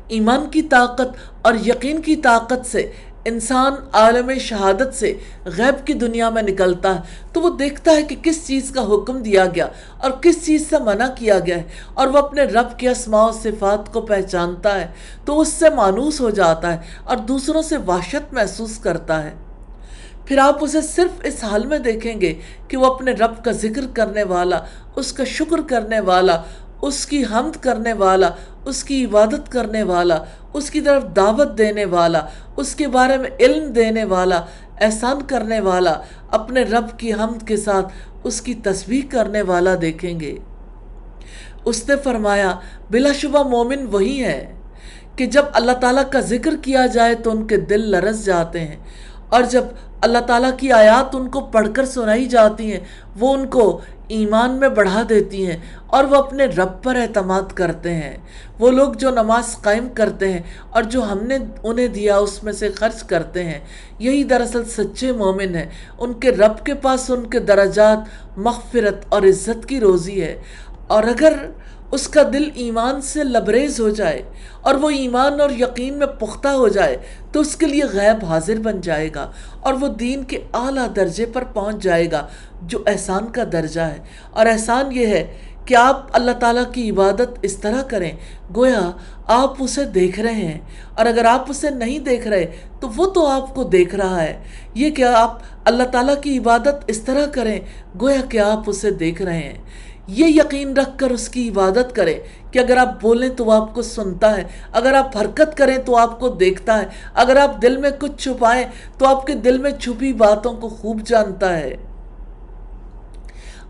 ایمان کی طاقت اور یقین کی طاقت سے انسان عالم شہادت سے غیب کی دنیا میں نکلتا ہے تو وہ دیکھتا ہے کہ کس چیز کا حکم دیا گیا اور کس چیز سے منع کیا گیا ہے، اور وہ اپنے رب کے اسماء و صفات کو پہچانتا ہے تو اس سے مانوس ہو جاتا ہے اور دوسروں سے وحشت محسوس کرتا ہے۔ پھر آپ اسے صرف اس حال میں دیکھیں گے کہ وہ اپنے رب کا ذکر کرنے والا، اس کا شکر کرنے والا، اس کی حمد کرنے والا، اس کی عبادت کرنے والا، اس کی طرف دعوت دینے والا، اس کے بارے میں علم دینے والا، احسان کرنے والا، اپنے رب کی حمد کے ساتھ اس کی تسبیح کرنے والا دیکھیں گے۔ اس نے فرمایا بلا شبہ مومن وہی ہے کہ جب اللہ تعالیٰ کا ذکر کیا جائے تو ان کے دل لرز جاتے ہیں، اور جب اللہ تعالیٰ کی آیات ان کو پڑھ کر سنائی جاتی ہیں وہ ان کو ایمان میں بڑھا دیتی ہیں اور وہ اپنے رب پر اعتماد کرتے ہیں۔ وہ لوگ جو نماز قائم کرتے ہیں اور جو ہم نے انہیں دیا اس میں سے خرچ کرتے ہیں، یہی دراصل سچے مومن ہیں۔ ان کے رب کے پاس ان کے درجات مغفرت اور عزت کی روزی ہے، اور اگر اس کا دل ایمان سے لبریز ہو جائے اور وہ ایمان اور یقین میں پختہ ہو جائے تو اس کے لیے غیب حاضر بن جائے گا اور وہ دین کے اعلیٰ درجے پر پہنچ جائے گا جو احسان کا درجہ ہے۔ اور احسان یہ ہے کہ آپ اللہ تعالیٰ کی عبادت اس طرح کریں گویا آپ اسے دیکھ رہے ہیں، اور اگر آپ اسے نہیں دیکھ رہے تو وہ تو آپ کو دیکھ رہا ہے۔ یہ کہ آپ اللہ تعالیٰ کی عبادت اس طرح کریں گویا کہ آپ اسے دیکھ رہے ہیں۔ یہ یقین رکھ کر اس کی عبادت کریں کہ اگر آپ بولیں تو وہ آپ کو سنتا ہے، اگر آپ حرکت کریں تو آپ کو دیکھتا ہے، اگر آپ دل میں کچھ چھپائیں تو آپ کے دل میں چھپی باتوں کو خوب جانتا ہے۔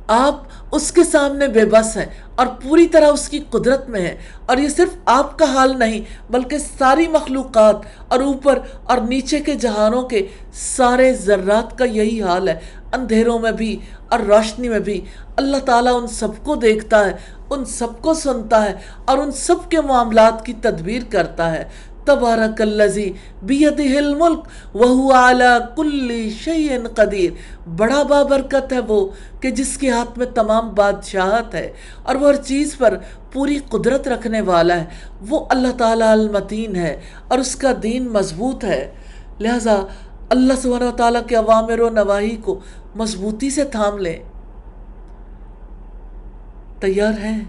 آپ اس کے سامنے بے بس ہیں اور پوری طرح اس کی قدرت میں ہیں، اور یہ صرف آپ کا حال نہیں بلکہ ساری مخلوقات اور اوپر اور نیچے کے جہانوں کے سارے ذرات کا یہی حال ہے۔ اندھیروں میں بھی اور روشنی میں بھی اللہ تعالیٰ ان سب کو دیکھتا ہے، ان سب کو سنتا ہے اور ان سب کے معاملات کی تدبیر کرتا ہے۔ تبارک الذی بیدہ الملک وہو علی کل شیء قدیر، بڑا بابرکت ہے وہ کہ جس کے ہاتھ میں تمام بادشاہت ہے اور وہ ہر چیز پر پوری قدرت رکھنے والا ہے۔ وہ اللہ تعالیٰ المتین ہے اور اس کا دین مضبوط ہے، لہذا اللہ سبحانہ و تعالیٰ کے اوامر و نواہی کو مضبوطی سے تھام لیں۔ تیار ہیں؟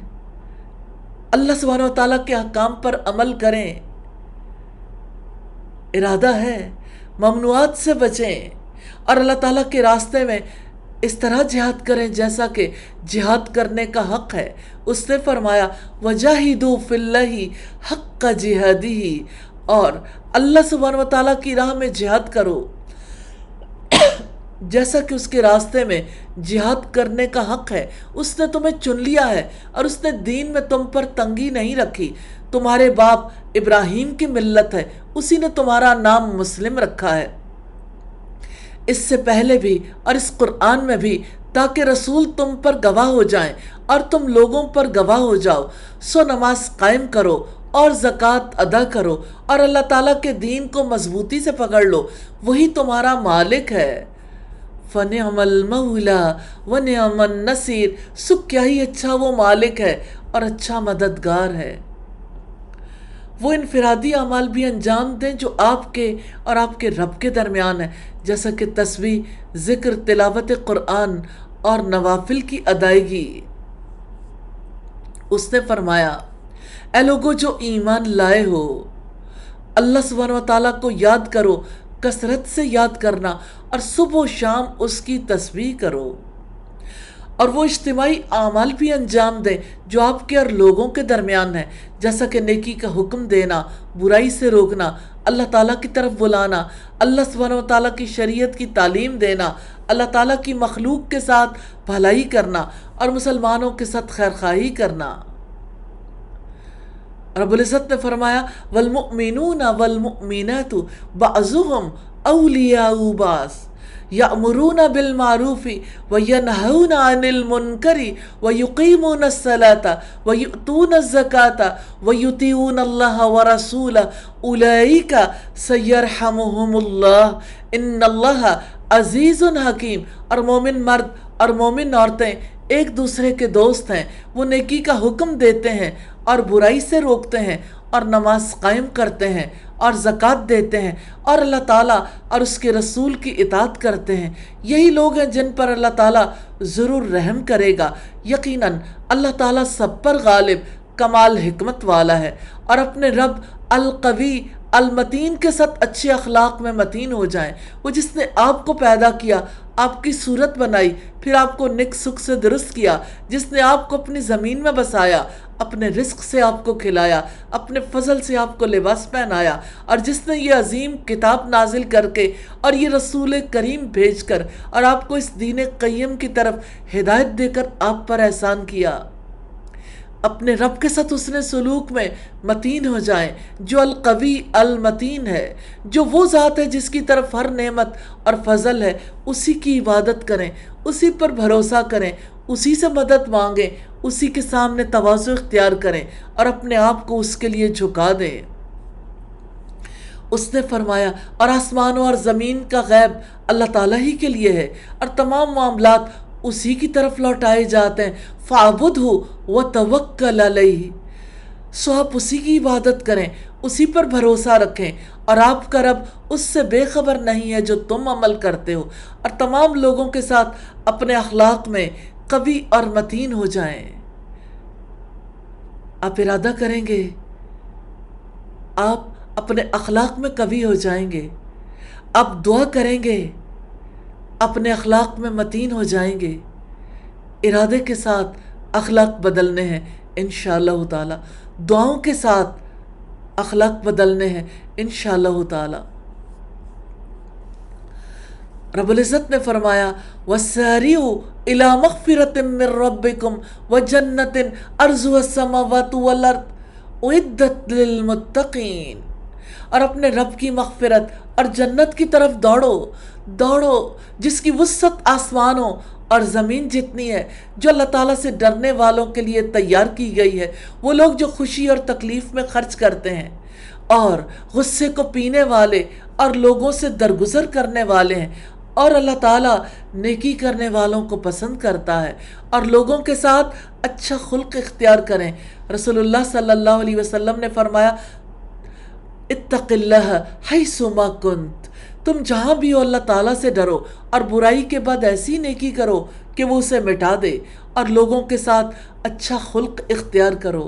اللہ سبحانہ و تعالیٰ کے احکام پر عمل کریں۔ ارادہ ہے ممنوعات سے بچیں اور اللہ تعالیٰ کے راستے میں اس طرح جہاد کریں جیسا کہ جہاد کرنے کا حق ہے۔ اس نے فرمایا وَجَاهِدُوا فِي اللَّهِ حَقَّ جِهَادِهِ، اور اللہ سبحانہ و تعالیٰ کی راہ میں جہاد کرو جیسا کہ اس کے راستے میں جہاد کرنے کا حق ہے۔ اس نے تمہیں چن لیا ہے اور اس نے دین میں تم پر تنگی نہیں رکھی۔ تمہارے باپ ابراہیم کی ملت ہے، اسی نے تمہارا نام مسلم رکھا ہے اس سے پہلے بھی اور اس قرآن میں بھی، تاکہ رسول تم پر گواہ ہو جائیں اور تم لوگوں پر گواہ ہو جاؤ۔ سو نماز قائم کرو اور زکوٰۃ ادا کرو اور اللہ تعالیٰ کے دین کو مضبوطی سے پکڑ لو، وہی تمہارا مالک ہے۔ فَنِعْمَ الْمَوْلَى وَنِعْمَ النَّصِيرُ، سو کیا ہی اچھا وہ مالک ہے اور اچھا مددگار ہے۔ وہ انفرادی اعمال بھی انجام دیں جو آپ کے اور آپ کے رب کے درمیان ہے، جیسا کہ تسبیح، ذکر، تلاوت قرآن اور نوافل کی ادائیگی۔ اس نے فرمایا اے لوگو جو ایمان لائے ہو، اللہ سبحانہ و تعالیٰ کو یاد کرو، کثرت سے یاد کرنا، اور صبح و شام اس کی تسبیح کرو، اور وہ اجتماعی اعمال بھی انجام دیں جو آپ کے اور لوگوں کے درمیان ہیں، جیسا کہ نیکی کا حکم دینا، برائی سے روکنا، اللہ تعالیٰ کی طرف بلانا، اللہ سبحانہ و تعالیٰ کی شریعت کی تعلیم دینا، اللہ تعالیٰ کی مخلوق کے ساتھ بھلائی کرنا اور مسلمانوں کے ساتھ خیرخواہی کرنا۔ رب العزت نے فرمایا والمؤمنون والمؤمنات بعضهم اولیاء بعض یأمرون بالمعروف وینہون عن المنکر ویقیمون الصلاة ویؤتون الزکاة ویطیعون اللہ ورسولہ اولئک سیرحمہم اللہ ان اللہ عزیز حکیم۔ اور مومن مرد اور مومن عورتیں ایک دوسرے کے دوست ہیں، وہ نیکی کا حکم دیتے ہیں اور برائی سے روکتے ہیں، اور نماز قائم کرتے ہیں اور زکوٰۃ دیتے ہیں اور اللہ تعالیٰ اور اس کے رسول کی اطاعت کرتے ہیں، یہی لوگ ہیں جن پر اللہ تعالیٰ ضرور رحم کرے گا۔ یقیناً اللہ تعالیٰ سب پر غالب کمال حکمت والا ہے۔ اور اپنے رب القوی المتین کے ساتھ اچھے اخلاق میں متین ہو جائیں۔ وہ جس نے آپ کو پیدا کیا، آپ کی صورت بنائی، پھر آپ کو نیک سکھ سے درست کیا، جس نے آپ کو اپنی زمین میں بسایا، اپنے رزق سے آپ کو کھلایا، اپنے فضل سے آپ کو لباس پہنایا، اور جس نے یہ عظیم کتاب نازل کر کے اور یہ رسول کریم بھیج کر اور آپ کو اس دین قیم کی طرف ہدایت دے کر آپ پر احسان کیا۔ اپنے رب کے ساتھ اس نے سلوک میں متین ہو جائیں، جو القوی المتین ہے، جو وہ ذات ہے جس کی طرف ہر نعمت اور فضل ہے، اسی کی عبادت کریں، اسی پر بھروسہ کریں، اسی سے مدد مانگیں، اسی کے سامنے تواضع اختیار کریں اور اپنے آپ کو اس کے لیے جھکا دیں۔ اس نے فرمایا اور آسمانوں اور زمین کا غیب اللہ تعالیٰ ہی کے لیے ہے اور تمام معاملات اسی کی طرف لوٹائے جاتے ہیں۔ فَاعْبُدْهُ وَتَوَكَّلْ عَلَيْهِ، سو آپ اسی کی عبادت کریں، اسی پر بھروسہ رکھیں، اور آپ کا رب اس سے بے خبر نہیں ہے جو تم عمل کرتے ہو۔ اور تمام لوگوں کے ساتھ اپنے اخلاق میں قوی اور متین ہو جائیں۔ آپ ارادہ کریں گے، آپ اپنے اخلاق میں قوی ہو جائیں گے، آپ دعا کریں گے، اپنے اخلاق میں متین ہو جائیں گے۔ ارادے کے ساتھ اخلاق بدلنے ہیں انشاءاللہ تعالی، دعاؤں کے ساتھ اخلاق بدلنے ہیں انشاءاللہ تعالی۔ رب العزت نے فرمایا وَسَارِعُوا إِلَى مَغْفِرَةٍ مِّن رَّبِّكُمْ وَجَنَّةٍ عَرْضُهَا السَّمَاوَاتُ وَالْأَرْضُ أُعِدَّتْ لِلْمُتَّقِينَ، اور اپنے رب کی مغفرت اور جنت کی طرف دوڑو جس کی وسعت آسمانوں اور زمین جتنی ہے، جو اللہ تعالیٰ سے ڈرنے والوں کے لیے تیار کی گئی ہے۔ وہ لوگ جو خوشی اور تکلیف میں خرچ کرتے ہیں اور غصے کو پینے والے اور لوگوں سے درگزر کرنے والے ہیں، اور اللہ تعالیٰ نیکی کرنے والوں کو پسند کرتا ہے، اور لوگوں کے ساتھ اچھا خلق اختیار کریں۔ رسول اللہ صلی اللہ علیہ وسلم نے فرمایا اتق اللہ حیث ما کنت، تم جہاں بھی ہو اللہ تعالیٰ سے ڈرو اور برائی کے بعد ایسی نیکی کرو کہ وہ اسے مٹا دے، اور لوگوں کے ساتھ اچھا خلق اختیار کرو۔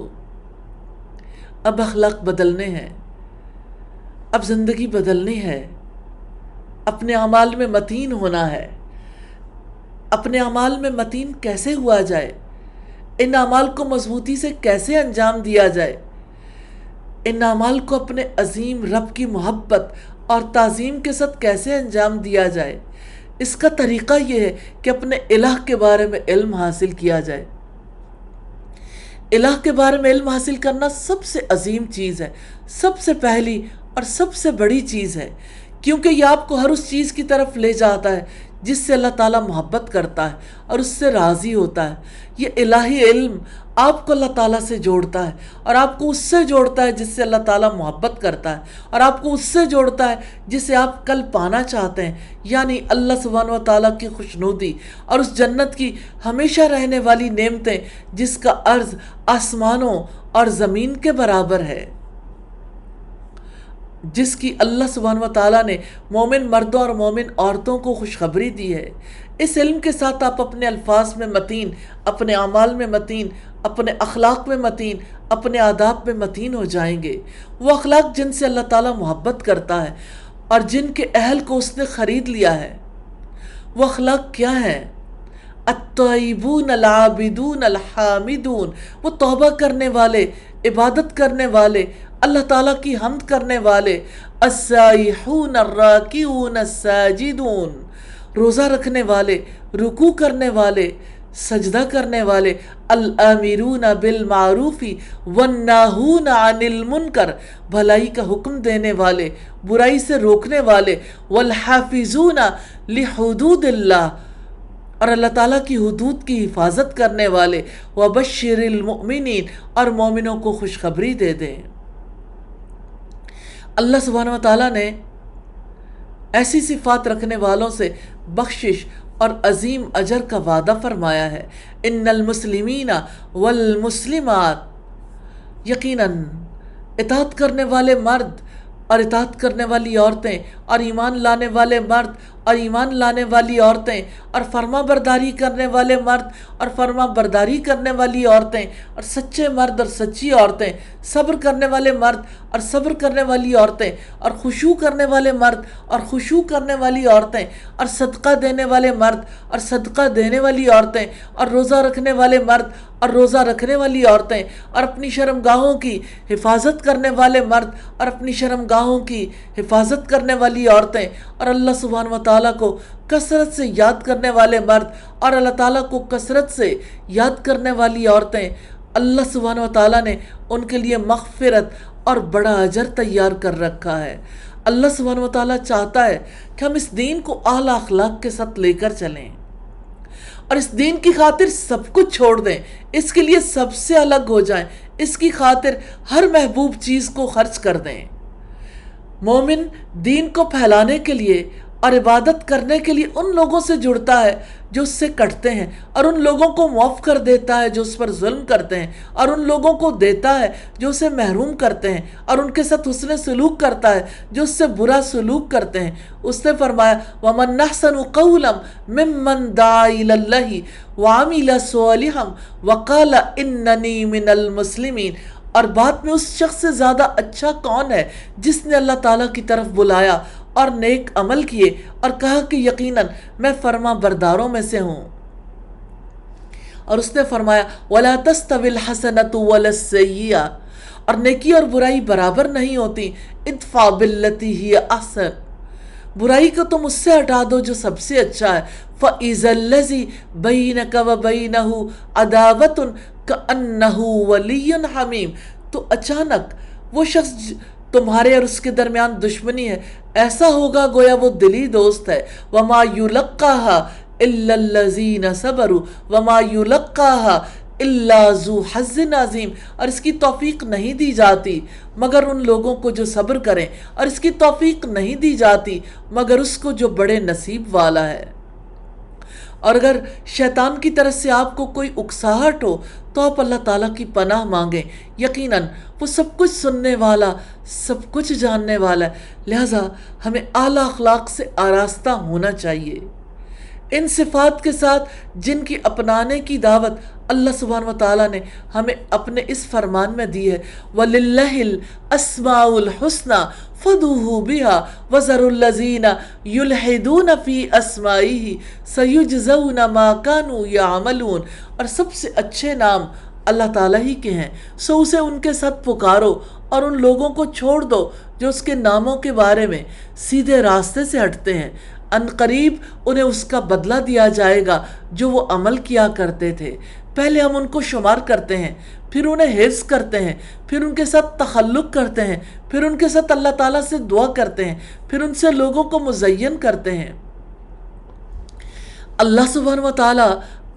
اب اخلاق بدلنے ہیں، اب زندگی بدلنی ہے، اپنے اعمال میں متین ہونا ہے۔ اپنے اعمال میں متین کیسے ہوا جائے؟ ان اعمال کو مضبوطی سے کیسے انجام دیا جائے؟ ان اعمال کو اپنے عظیم رب کی محبت اور تعظیم کے ساتھ کیسے انجام دیا جائے؟ اس کا طریقہ یہ ہے کہ اپنے الہ کے بارے میں علم حاصل کیا جائے۔ الہ کے بارے میں علم حاصل کرنا سب سے عظیم چیز ہے، سب سے پہلی اور سب سے بڑی چیز ہے، کیونکہ یہ آپ کو ہر اس چیز کی طرف لے جاتا ہے جس سے اللہ تعالیٰ محبت کرتا ہے اور اس سے راضی ہوتا ہے۔ یہ الہی علم آپ کو اللہ تعالیٰ سے جوڑتا ہے، اور آپ کو اس سے جوڑتا ہے جس سے اللہ تعالیٰ محبت کرتا ہے، اور آپ کو اس سے جوڑتا ہے جسے آپ کل پانا چاہتے ہیں، یعنی اللہ سبحانہ و تعالیٰ کی خوشنودی اور اس جنت کی ہمیشہ رہنے والی نعمتیں جس کا عرض آسمانوں اور زمین کے برابر ہے، جس کی اللہ سبحانہ و تعالیٰ نے مومن مردوں اور مومن عورتوں کو خوشخبری دی ہے۔ اس علم کے ساتھ آپ اپنے الفاظ میں متین، اپنے اعمال میں متین، اپنے اخلاق میں متین، اپنے آداب میں متین ہو جائیں گے۔ وہ اخلاق جن سے اللہ تعالیٰ محبت کرتا ہے اور جن کے اہل کو اس نے خرید لیا ہے، وہ اخلاق کیا ہیں؟ الطیبون العابدون الحامدون، وہ توبہ کرنے والے، عبادت کرنے والے، اللہ تعالیٰ کی حمد کرنے والے، السائحون الراکعون الساجدون، روزہ رکھنے والے، رکوع کرنے والے، سجدہ کرنے والے، الآمرون بالمعروف والناہون عن المنکر، بھلائی کا حکم دینے والے، برائی سے روکنے والے، والحافظون لحدود اللہ، اور اللہ تعالیٰ کی حدود کی حفاظت کرنے والے، وبشر المؤمنین، اور مومنوں کو خوشخبری دے دیں۔ اللہ سبحانہ و تعالیٰ نے ایسی صفات رکھنے والوں سے بخشش اور عظیم اجر کا وعدہ فرمایا ہے۔ ان المسلمین والمسلمات، یقیناً اطاعت کرنے والے مرد اور اطاعت کرنے والی عورتیں، اور ایمان لانے والے مرد اور ایمان لانے والی عورتیں، اور فرما برداری کرنے والے مرد اور فرما برداری کرنے والی عورتیں، اور سچے مرد اور سچی عورتیں، صبر کرنے والے مرد اور صبر کرنے والی عورتیں، اور خشوع کرنے والے مرد اور خشوع کرنے والی عورتیں، اور صدقہ دینے والے مرد اور صدقہ دینے والی عورتیں، اور روزہ رکھنے والے مرد اور روزہ رکھنے والی عورتیں، اور اپنی شرمگاہوں کی حفاظت کرنے والے مرد اور اپنی شرمگاہوں کی حفاظت کرنے والی عورتیں، اور اللہ سبحانہ و تعالیٰ کو کثرت سے یاد کرنے والے مرد اور اللہ تعالیٰ کو کثرت سے یاد کرنے والی عورتیں، اللہ سبحانہ و تعالیٰ نے ان کے لیے مغفرت اور بڑا اجر تیار کر رکھا ہے۔ اللہ سبحانہ و تعالیٰ چاہتا ہے کہ ہم اس دین کو اعلیٰ اخلاق کے ساتھ لے کر چلیں اور اس دین کی خاطر سب کچھ چھوڑ دیں، اس کے لیے سب سے الگ ہو جائیں، اس کی خاطر ہر محبوب چیز کو خرچ کر دیں۔ مومن دین کو پھیلانے کے لیے اور عبادت کرنے کے لیے ان لوگوں سے جڑتا ہے جو اس سے کٹتے ہیں، اور ان لوگوں کو معاف کر دیتا ہے جو اس پر ظلم کرتے ہیں، اور ان لوگوں کو دیتا ہے جو اسے محروم کرتے ہیں، اور ان کے ساتھ حسن سلوک کرتا ہے جو اس سے برا سلوک کرتے ہیں۔ اس نے فرمایا وَمَنْ أَحْسَنُ قَوْلًا مِّمَّنْ دَعَا إِلَى اللَّهِ وَعَمِلَ صَالِحًا وَقَالَ إِنَّنِي مِنَ الْمُسْلِمِينَ، اور بات میں اس شخص سے زیادہ اچھا کون ہے جس نے اللہ تعالیٰ کی طرف بلایا اور نیک عمل کیے اور کہا کہ یقیناً میں فرما برداروں میں سے ہوں۔ اور اس نے فرمایا وَلَا تَسْتَوِي الْحَسَنَةُ وَلَا السَّيِّئَةُ، اور نیکی اور برائی برابر نہیں ہوتی، ادفع باللتی ہی احسن، برائی کو تم اس سے ہٹا دو جو سب سے اچھا ہے، فَإِذَا الَّذِي بَيْنَكَ وَبَيْنَهُ عَدَاوَةٌ كَأَنَّهُ وَلِيٌّ حَمِيمٌ، تو اچانک وہ شخص تمہارے اور اس کے درمیان دشمنی ہے، ایسا ہوگا گویا وہ دلی دوست ہے۔ وَمَا يُلَقَّاهَا إِلَّا الَّذِينَ صَبَرُوا وَمَا يُلَقَّاهَا إِلَّا ذُو حَظٍّ عَظِيمٍ، اور اس کی توفیق نہیں دی جاتی مگر ان لوگوں کو جو صبر کریں، اور اس کی توفیق نہیں دی جاتی مگر اس کو جو بڑے نصیب والا ہے۔ اور اگر شیطان کی طرف سے آپ کو کوئی اکساہٹ ہو تو آپ اللہ تعالیٰ کی پناہ مانگیں، یقیناً وہ سب کچھ سننے والا، سب کچھ جاننے والا ہے۔ لہٰذا ہمیں اعلیٰ اخلاق سے آراستہ ہونا چاہیے، ان صفات کے ساتھ جن کی اپنانے کی دعوت اللہ سبحانہ وتعالیٰ نے ہمیں اپنے اس فرمان میں دی ہے، وَلِلَّهِ الْأَسْمَاءُ الْحُسْنَى فَادْعُوهُ بِهَا وَذَرُوا الَّذِينَ يُلْحِدُونَ فِي أَسْمَائِهِ سَيُجْزَوْنَ مَا كَانُوا يَعْمَلُونَ، اور سب سے اچھے نام اللہ تعالیٰ ہی کے ہیں، سو اسے ان کے ساتھ پکارو اور ان لوگوں کو چھوڑ دو جو اس کے ناموں کے بارے میں سیدھے راستے سے ہٹتے ہیں، ان قریب انہیں اس کا بدلہ دیا جائے گا جو وہ عمل کیا کرتے تھے۔ پہلے ہم ان کو شمار کرتے ہیں، پھر انہیں حفظ کرتے ہیں، پھر ان کے ساتھ تخلق کرتے ہیں، پھر ان کے ساتھ اللہ تعالیٰ سے دعا کرتے ہیں، پھر ان سے لوگوں کو مزین کرتے ہیں۔ اللہ سبحانہ و تعالیٰ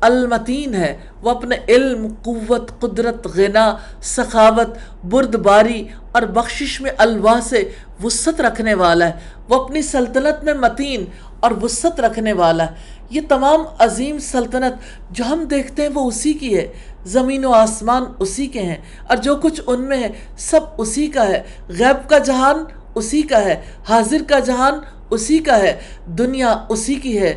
المتین ہے، وہ اپنے علم، قوت، قدرت، غنا، سخاوت، بردباری اور بخشش میں الوا سے وسعت رکھنے والا ہے، وہ اپنی سلطنت میں متین اور وسعت رکھنے والا ہے۔ یہ تمام عظیم سلطنت جو ہم دیکھتے ہیں وہ اسی کی ہے، زمین و آسمان اسی کے ہیں، اور جو کچھ ان میں ہے سب اسی کا ہے، غیب کا جہان اسی کا ہے، حاضر کا جہان اسی کا ہے، دنیا اسی کی ہے،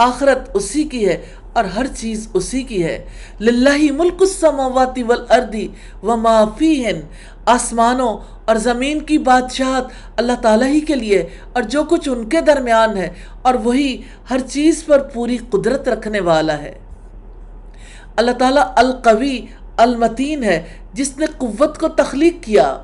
آخرت اسی کی ہے، اور ہر چیز اسی کی ہے۔ للہ ملک السماوات والارض وما فیہن، آسمانوں اور زمین کی بادشاہت اللہ تعالیٰ ہی کے لیے اور جو کچھ ان کے درمیان ہے، اور وہی ہر چیز پر پوری قدرت رکھنے والا ہے۔ اللہ تعالیٰ القوی المتین ہے، جس نے قوت کو تخلیق کیا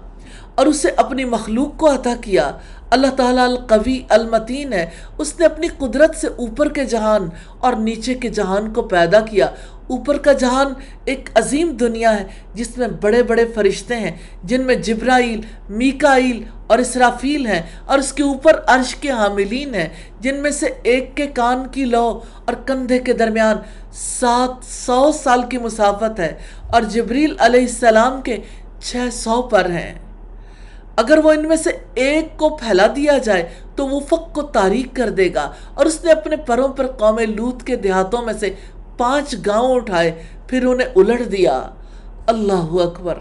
اور اسے اپنی مخلوق کو عطا کیا۔ اللہ تعالیٰ القوی المتین ہے، اس نے اپنی قدرت سے اوپر کے جہان اور نیچے کے جہان کو پیدا کیا۔ اوپر کا جہان ایک عظیم دنیا ہے جس میں بڑے بڑے فرشتے ہیں، جن میں جبرائیل، میکائیل اور اسرافیل ہیں، اور اس کے اوپر عرش کے حاملین ہیں، جن میں سے ایک کے کان کی لو اور کندھے کے درمیان 700 سال کی مسافت ہے، اور جبریل علیہ السلام کے 600 پر ہیں۔ اگر وہ ان میں سے ایک کو پھیلا دیا جائے تو وہ افق کو تاریک کر دے گا، اور اس نے اپنے پروں پر قوم لوط کے دیہاتوں میں سے 5 گاؤں اٹھائے، پھر انہیں الٹ دیا۔ اللہ اکبر۔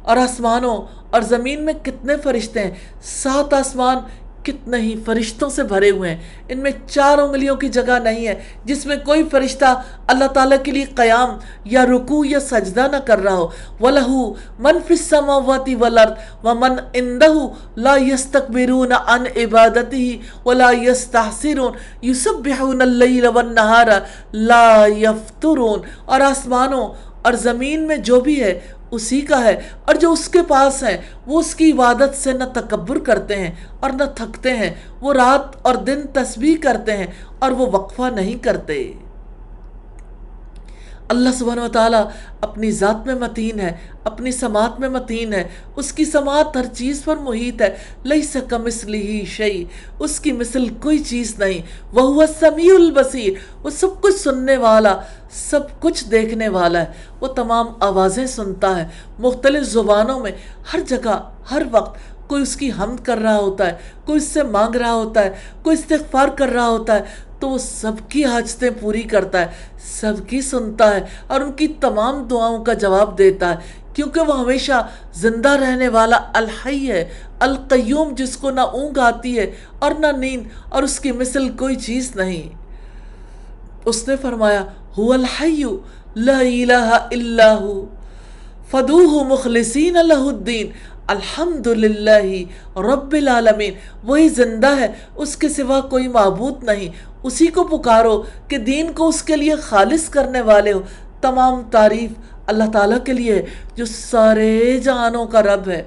اور آسمانوں اور زمین میں کتنے فرشتے ہیں؟ 7 آسمان کتنے ہی فرشتوں سے بھرے ہوئے ہیں، ان میں 4 انگلیوں کی جگہ نہیں ہے جس میں کوئی فرشتہ اللہ تعالیٰ کے لیے قیام یا رکوع یا سجدہ نہ کر رہا ہو۔ وَلَهُ مَنْ فِي السَّمَاوَاتِ وَالْأَرْضِ وَمَنْ عِنْدَهُ لَا يَسْتَكْبِرُونَ عَنْ عِبَادَتِهِ وَلَا يَسْتَحْسِرُونَ يُسَبِّحُونَ اللَّيْلَ وَالنَّهَارَ لَا يَفْتُرُونَ۔ اور آسمانوں اور زمین میں جو بھی ہے اسی کا ہے، اور جو اس کے پاس ہیں وہ اس کی عبادت سے نہ تکبر کرتے ہیں اور نہ تھکتے ہیں، وہ رات اور دن تسبیح کرتے ہیں اور وہ وقفہ نہیں کرتے۔ اللہ سبحانہ و تعالیٰ اپنی ذات میں متین ہے، اپنی سماعت میں متین ہے، اس کی سماعت ہر چیز پر محیط ہے۔ لیس کمثلہ شیء، اس کی مثل کوئی چیز نہیں۔ وہو السمیع البصیر، وہ سب کچھ سننے والا، سب کچھ دیکھنے والا ہے، وہ تمام آوازیں سنتا ہے، مختلف زبانوں میں، ہر جگہ ہر وقت کوئی اس کی حمد کر رہا ہوتا ہے، کوئی اس سے مانگ رہا ہوتا ہے، کوئی استغفار کر رہا ہوتا ہے، تو وہ سب کی حاجتیں پوری کرتا ہے، سب کی سنتا ہے اور ان کی تمام دعاؤں کا جواب دیتا ہے، کیونکہ وہ ہمیشہ زندہ رہنے والا الحی ہے، القیوم، جس کو نہ اونگ آتی ہے اور نہ نیند، اور اس کی مثل کوئی چیز نہیں۔ اس نے فرمایا هو الحی لا الہ الا ہو فدوہ مخلصین لہ الدین الحمدللہ رب العالمین۔ وہی زندہ ہے، اس کے سوا کوئی معبود نہیں، اسی کو پکارو کہ دین کو اس کے لیے خالص کرنے والے ہو۔ تمام تعریف اللہ تعالیٰ کے لیے جو سارے جہانوں کا رب ہے۔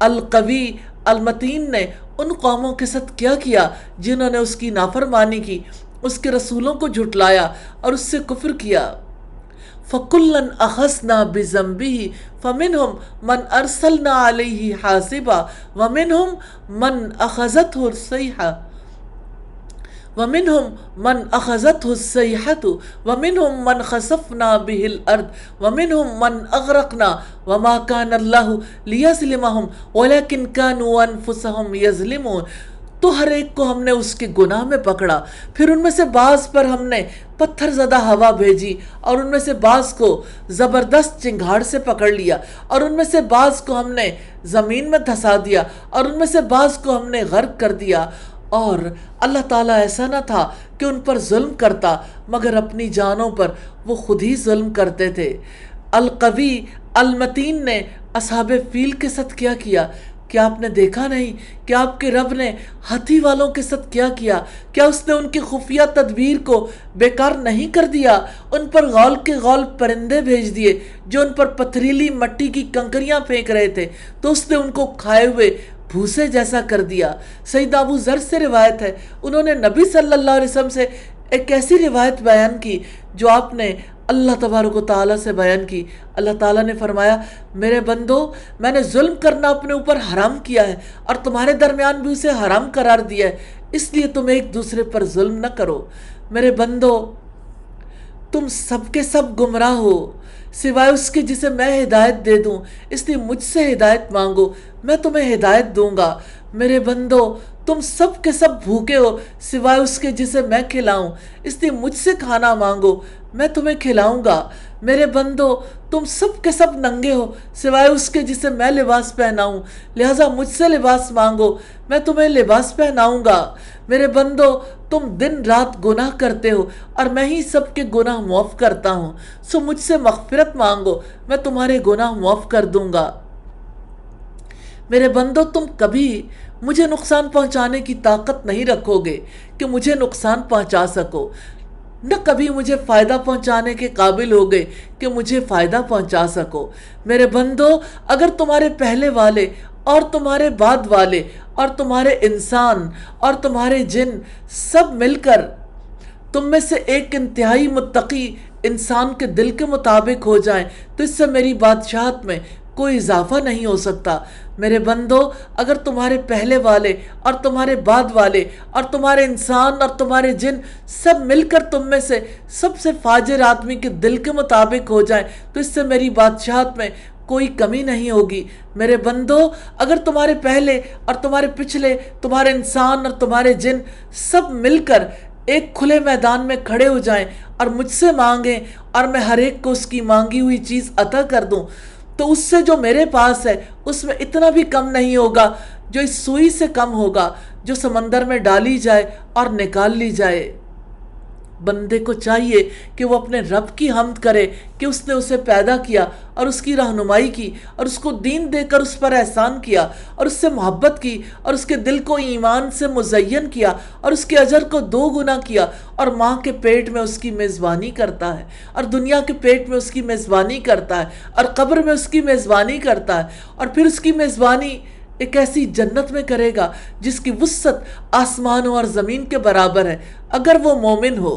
القوی المتین نے ان قوموں کے ساتھ کیا کیا جنہوں نے اس کی نافرمانی کی، اس کے رسولوں کو جھٹلایا اور اس سے کفر کیا۔ فَكُلًّا أَخَذْنَا بِذَنبِهِ فَمِنْهُمْ مَنْ أَرْسَلْنَا عَلَيْهِ حَاصِبًا وَمِنْهُمْ مَنْ أَخَذَتْهُ الصَّيْحَةُ وَمِنْهُمْ مَنْ خَسَفْنَا بِهِ الْأَرْضَ وَمِنْهُمْ مَنْ أَغْرَقْنَا وَمَا كَانَ اللَّهُ لِيَظْلِمَهُمْ وَلَكِنْ كَانُوا أَنفُسَهُمْ يَظْلِمُونَ۔ تو ہر ایک کو ہم نے اس کے گناہ میں پکڑا، پھر ان میں سے بعض پر ہم نے پتھر زدہ ہوا بھیجی، اور ان میں سے بعض کو زبردست چنگھاڑ سے پکڑ لیا، اور ان میں سے بعض کو ہم نے زمین میں دھسا دیا، اور ان میں سے بعض کو ہم نے غرق کر دیا۔ اور اللہ تعالیٰ ایسا نہ تھا کہ ان پر ظلم کرتا، مگر اپنی جانوں پر وہ خود ہی ظلم کرتے تھے۔ القوی المتین نے اصحاب فیل کے ساتھ کیا کیا؟ کیا آپ نے دیکھا نہیں کہ آپ کے رب نے ہاتھی والوں کے ساتھ کیا کیا؟ کیا اس نے ان کی خفیہ تدبیر کو بیکار نہیں کر دیا؟ ان پر غول کے غول پرندے بھیج دیے جو ان پر پتھریلی مٹی کی کنکریاں پھینک رہے تھے، تو اس نے ان کو کھائے ہوئے بھوسے جیسا کر دیا۔ سیدنا ابو ذر سے روایت ہے، انہوں نے نبی صلی اللہ علیہ وسلم سے ایک ایسی روایت بیان کی جو آپ نے اللہ تبارک و تعالیٰ سے بیان کی۔ اللہ تعالیٰ نے فرمایا، میرے بندو، میں نے ظلم کرنا اپنے اوپر حرام کیا ہے اور تمہارے درمیان بھی اسے حرام قرار دیا ہے، اس لیے تم ایک دوسرے پر ظلم نہ کرو۔ میرے بندو، تم سب کے سب گمراہ ہو سوائے اس کے جسے میں ہدایت دے دوں، اس لیے مجھ سے ہدایت مانگو، میں تمہیں ہدایت دوں گا۔ میرے بندو، تم سب کے سب بھوکے ہو سوائے اس کے جسے میں کھلاؤں، اس لیے مجھ سے کھانا مانگو، میں تمہیں کھلاؤں گا۔ میرے بندو، تم سب کے سب ننگے ہو سوائے اس کے جسے میں لباس پہناؤں، لہٰذا مجھ سے لباس مانگو، میں تمہیں لباس پہناؤں گا۔ میرے بندو، تم دن رات گناہ کرتے ہو اور میں ہی سب کے گناہ معاف کرتا ہوں، سو مجھ سے مغفرت مانگو، میں تمہارے گناہ معاف کر دوں گا۔ میرے بندو، تم کبھی مجھے نقصان پہنچانے کی طاقت نہیں رکھو گے کہ مجھے نقصان پہنچا سکو، نہ کبھی مجھے فائدہ پہنچانے کے قابل ہوگے کہ مجھے فائدہ پہنچا سکو۔ میرے بندو، اگر تمہارے پہلے والے اور تمہارے بعد والے اور تمہارے انسان اور تمہارے جن سب مل کر تم میں سے ایک انتہائی متقی انسان کے دل کے مطابق ہو جائیں تو اس سے میری بادشاہت میں کوئی اضافہ نہیں ہو سکتا۔ میرے بندو، اگر تمہارے پہلے والے اور تمہارے بعد والے اور تمہارے انسان اور تمہارے جن سب مل کر تم میں سے سب سے فاجر آدمی کے دل کے مطابق ہو جائیں تو اس سے میری بادشاہت میں کوئی کمی نہیں ہوگی۔ میرے بندو، اگر تمہارے پہلے اور تمہارے پچھلے، تمہارے انسان اور تمہارے جن سب مل کر ایک کھلے میدان میں کھڑے ہو جائیں اور مجھ سے مانگیں اور میں ہر ایک کو اس کی مانگی ہوئی چیز عطا کر دوں، تو اس سے جو میرے پاس ہے اس میں اتنا بھی کم نہیں ہوگا جو اس سوئی سے کم ہوگا جو سمندر میں ڈالی جائے اور نکال لی جائے۔ بندے کو چاہیے کہ وہ اپنے رب کی حمد کرے کہ اس نے اسے پیدا کیا اور اس کی رہنمائی کی اور اس کو دین دے کر اس پر احسان کیا اور اس سے محبت کی اور اس کے دل کو ایمان سے مزین کیا اور اس کے اجر کو 2 گنا کیا، اور ماں کے پیٹ میں اس کی میزبانی کرتا ہے اور دنیا کے پیٹ میں اس کی میزبانی کرتا ہے اور قبر میں اس کی میزبانی کرتا ہے، اور پھر اس کی میزبانی ایک ایسی جنت میں کرے گا جس کی وسعت آسمانوں اور زمین کے برابر ہے، اگر وہ مومن ہو۔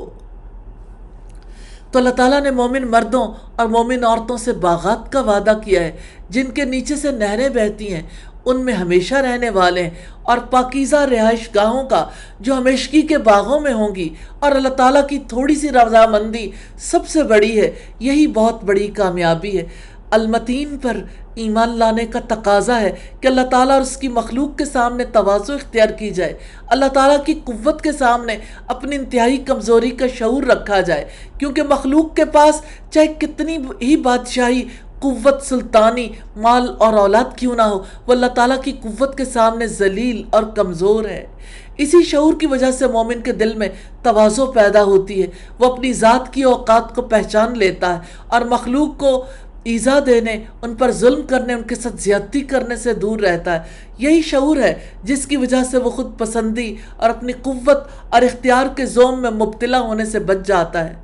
تو اللہ تعالیٰ نے مومن مردوں اور مومن عورتوں سے باغات کا وعدہ کیا ہے جن کے نیچے سے نہریں بہتی ہیں، ان میں ہمیشہ رہنے والے ہیں، اور پاکیزہ رہائش گاہوں کا جو ہمیشگی کے باغوں میں ہوں گی، اور اللہ تعالیٰ کی تھوڑی سی رضامندی سب سے بڑی ہے۔ یہی بہت بڑی کامیابی ہے۔ المتین پر ایمان لانے کا تقاضا ہے کہ اللہ تعالیٰ اور اس کی مخلوق کے سامنے تواضع اختیار کی جائے، اللہ تعالیٰ کی قوت کے سامنے اپنی انتہائی کمزوری کا شعور رکھا جائے، کیونکہ مخلوق کے پاس چاہے کتنی ہی بادشاہی، قوت، سلطانی، مال اور اولاد کیوں نہ ہو، وہ اللہ تعالیٰ کی قوت کے سامنے ذلیل اور کمزور ہے۔ اسی شعور کی وجہ سے مومن کے دل میں تواضع پیدا ہوتی ہے، وہ اپنی ذات کی اوقات کو پہچان لیتا ہے اور مخلوق کو ایذا دینے، ان پر ظلم کرنے، ان کے ساتھ زیادتی کرنے سے دور رہتا ہے۔ یہی شعور ہے جس کی وجہ سے وہ خود پسندی اور اپنی قوت اور اختیار کے زوم میں مبتلا ہونے سے بچ جاتا ہے۔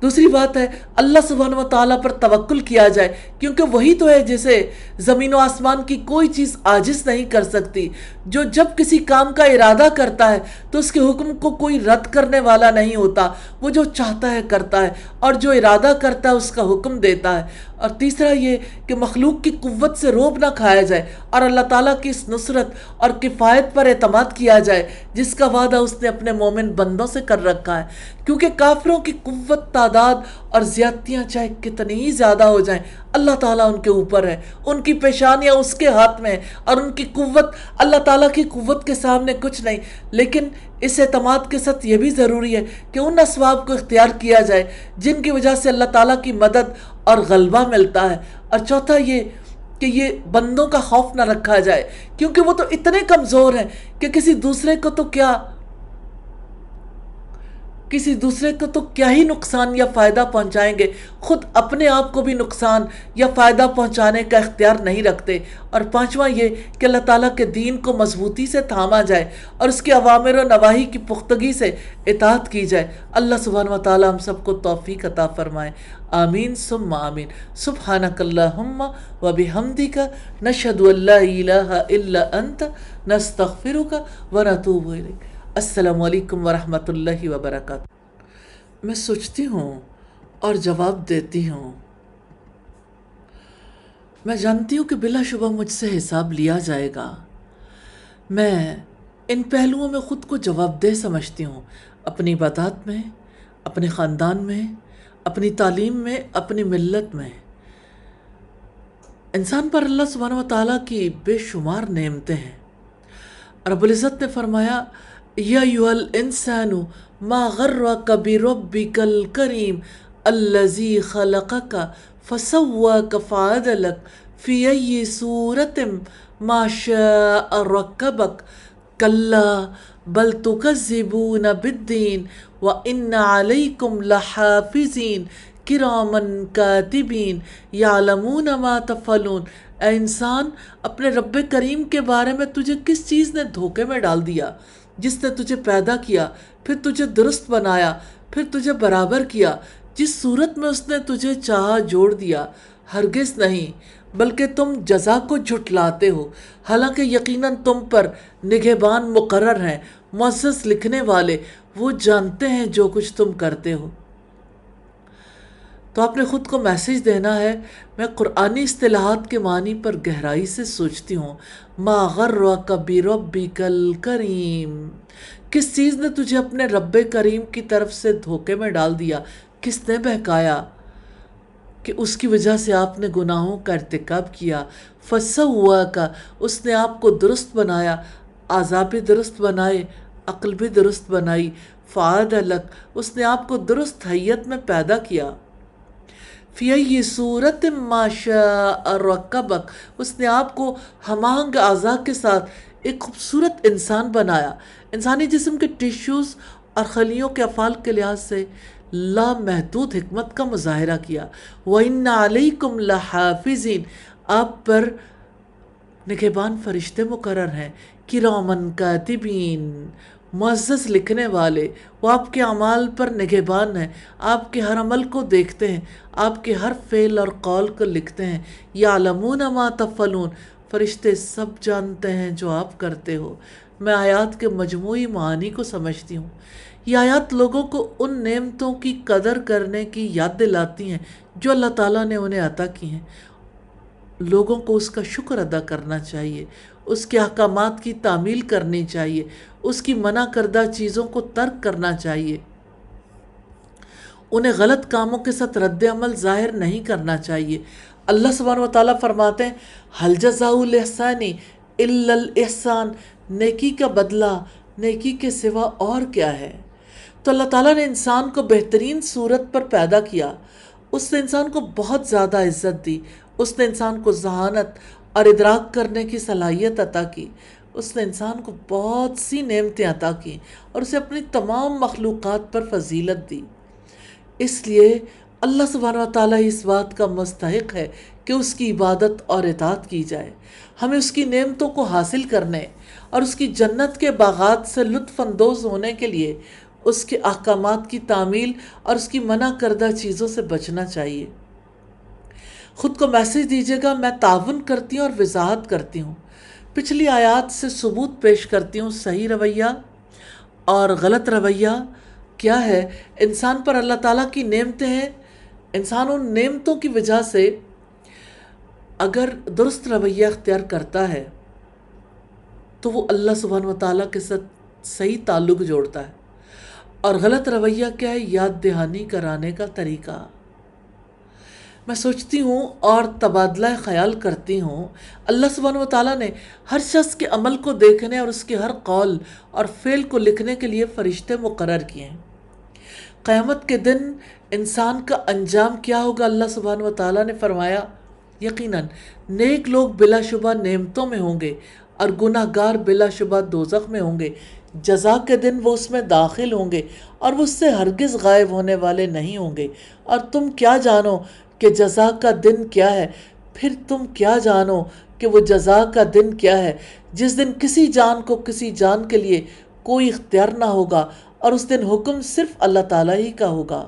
دوسری بات ہے اللہ سبحانہ و تعالیٰ پر توکل کیا جائے، کیونکہ وہی تو ہے جسے زمین و آسمان کی کوئی چیز عاجز نہیں کر سکتی، جو جب کسی کام کا ارادہ کرتا ہے تو اس کے حکم کو کوئی رد کرنے والا نہیں ہوتا، وہ جو چاہتا ہے کرتا ہے، اور جو ارادہ کرتا ہے اس کا حکم دیتا ہے۔ اور تیسرا یہ کہ مخلوق کی قوت سے روب نہ کھایا جائے اور اللہ تعالیٰ کی اس نصرت اور کفایت پر اعتماد کیا جائے جس کا وعدہ اس نے اپنے مومن بندوں سے کر رکھا ہے، کیونکہ کافروں کی قوت، تعداد اور زیادتیاں چاہے کتنی ہی زیادہ ہو جائیں، اللہ تعالیٰ ان کے اوپر ہے، ان کی پیشانیاں اس کے ہاتھ میں ہیں، اور ان کی قوت اللہ تعالیٰ کی قوت کے سامنے کچھ نہیں۔ لیکن اس اعتماد کے ساتھ یہ بھی ضروری ہے کہ ان اسباب کو اختیار کیا جائے جن کی وجہ سے اللہ تعالیٰ کی مدد اور غلبہ ملتا ہے۔ اور چوتھا یہ کہ یہ بندوں کا خوف نہ رکھا جائے، کیونکہ وہ تو اتنے کمزور ہیں کہ کسی دوسرے کو تو کیا ہی نقصان یا فائدہ پہنچائیں گے، خود اپنے آپ کو بھی نقصان یا فائدہ پہنچانے کا اختیار نہیں رکھتے۔ اور پانچواں یہ کہ اللہ تعالیٰ کے دین کو مضبوطی سے تھاما جائے اور اس کے اوامر و نواہی کی پختگی سے اطاعت کی جائے۔ اللہ سبحانہ و تعالیٰ ہم سب کو توفیق عطا فرمائے، آمین ثم آمین۔ سبحانک اللہم و بحمدک، نشہد ان لا الہ الا انت، نستغفرک و نتوب الیک۔ السلام علیکم ورحمۃ اللہ وبرکاتہ۔ میں سوچتی ہوں اور جواب دیتی ہوں، میں جانتی ہوں کہ بلا شبہ مجھ سے حساب لیا جائے گا۔ میں ان پہلوؤں میں خود کو جواب دہ سمجھتی ہوں، اپنی عبادات میں، اپنے خاندان میں، اپنی تعلیم میں، اپنی ملت میں۔ انسان پر اللہ سبحانہ و تعالیٰ کی بے شمار نعمتیں ہیں۔ رب العزت نے فرمایا، یا ایھا الانسان ما غرک بربک الکریم الذی خلقک فسواک فعدلک فی ای صورت ما شاء رکبک کلا بل تکذبون بالدین وان علیکم لحافظین کراما کاتبین یعلمون ما تفعلون۔ اے انسان، اپنے رب کریم کے بارے میں تجھے کس چیز نے دھوکے میں ڈال دیا؟ جس نے تجھے پیدا کیا، پھر تجھے درست بنایا، پھر تجھے برابر کیا، جس صورت میں اس نے تجھے چاہا جوڑ دیا۔ ہرگز نہیں، بلکہ تم جزا کو جھٹلاتے ہو، حالانکہ یقیناً تم پر نگہبان مقرر ہیں، معزز لکھنے والے، وہ جانتے ہیں جو کچھ تم کرتے ہو۔ تو آپ نے خود کو میسیج دینا ہے۔ میں قرآنی اصطلاحات کے معنی پر گہرائی سے سوچتی ہوں۔ ما غرک بربک الکریم، کس چیز نے تجھے اپنے رب کریم کی طرف سے دھوکے میں ڈال دیا؟ کس نے بہکایا کہ اس کی وجہ سے آپ نے گناہوں کا ارتکاب کیا؟ فسواک، اس نے آپ کو درست بنایا، اعضاء بھی درست بنائے، عقل بھی درست بنائی۔ فعدلک، اس نے آپ کو درست حیت میں پیدا کیا۔ فی ای صورت ما شاء رکبک، اس نے آپ کو ہمانگ اعضاء کے ساتھ ایک خوبصورت انسان بنایا، انسانی جسم کے ٹیشوز اور خلیوں کے افعال کے لحاظ سے لامحدود حکمت کا مظاہرہ کیا۔ وَإِنَّ عَلَيْكُمْ لَحَافِظِينَ، آپ پر نگہبان فرشتے مقرر ہیں، کرامن کاتبین، معزز لکھنے والے، وہ آپ کے اعمال پر نگہبان ہیں، آپ کے ہر عمل کو دیکھتے ہیں، آپ کے ہر فعل اور قول کو لکھتے ہیں۔ یعلمون ما تفعلون، فرشتے سب جانتے ہیں جو آپ کرتے ہو۔ میں آیات کے مجموعی معانی کو سمجھتی ہوں۔ یہ آیات لوگوں کو ان نعمتوں کی قدر کرنے کی یاد دلاتی ہیں جو اللہ تعالیٰ نے انہیں عطا کی ہیں۔ لوگوں کو اس کا شکر ادا کرنا چاہیے، اس کے احکامات کی تعمیل کرنی چاہیے، اس کی منع کردہ چیزوں کو ترک کرنا چاہیے، انہیں غلط کاموں کے ساتھ رد عمل ظاہر نہیں کرنا چاہیے۔ اللہ سبحانہ و تعالیٰ فرماتے ہیں حل جزاء الاحسان الا الاحسان، نیکی کا بدلہ نیکی کے سوا اور کیا ہے؟ تو اللہ تعالیٰ نے انسان کو بہترین صورت پر پیدا کیا، اس نے انسان کو بہت زیادہ عزت دی، اس نے انسان کو ذہانت اور ادراک کرنے کی صلاحیت عطا کی، اس نے انسان کو بہت سی نعمتیں عطا کی اور اسے اپنی تمام مخلوقات پر فضیلت دی۔ اس لیے اللہ سبحانہ و تعالیٰ اس بات کا مستحق ہے کہ اس کی عبادت اور اطاعت کی جائے۔ ہمیں اس کی نعمتوں کو حاصل کرنے اور اس کی جنت کے باغات سے لطف اندوز ہونے کے لیے اس کے احکامات کی تعمیل اور اس کی منع کردہ چیزوں سے بچنا چاہیے۔ خود کو میسج دیجیے گا، میں تعاون کرتی ہوں اور وضاحت کرتی ہوں، پچھلی آیات سے ثبوت پیش کرتی ہوں صحیح رویہ اور غلط رویہ کیا ہے۔ انسان پر اللہ تعالیٰ کی نعمتیں ہیں، انسان ان نعمتوں کی وجہ سے اگر درست رویہ اختیار کرتا ہے تو وہ اللہ سبحانہ و تعالیٰ کے ساتھ صحیح تعلق جوڑتا ہے، اور غلط رویہ کیا ہے؟ یاد دہانی کرانے کا طریقہ۔ میں سوچتی ہوں اور تبادلہ خیال کرتی ہوں، اللہ سبحانہ و تعالیٰ نے ہر شخص کے عمل کو دیکھنے اور اس کے ہر قول اور فعل کو لکھنے کے لیے فرشتے مقرر کیے ہیں۔ قیامت کے دن انسان کا انجام کیا ہوگا؟ اللہ سبحانہ و تعالیٰ نے فرمایا یقیناً نیک لوگ بلا شبہ نعمتوں میں ہوں گے اور گناہ گار بلا شبہ دوزخ میں ہوں گے۔ جزا کے دن وہ اس میں داخل ہوں گے اور وہ اس سے ہرگز غائب ہونے والے نہیں ہوں گے۔ اور تم کیا جانو کہ جزا کا دن کیا ہے؟ پھر تم کیا جانو کہ وہ جزا کا دن کیا ہے، جس دن کسی جان کو کسی جان کے لیے کوئی اختیار نہ ہوگا اور اس دن حکم صرف اللہ تعالیٰ ہی کا ہوگا۔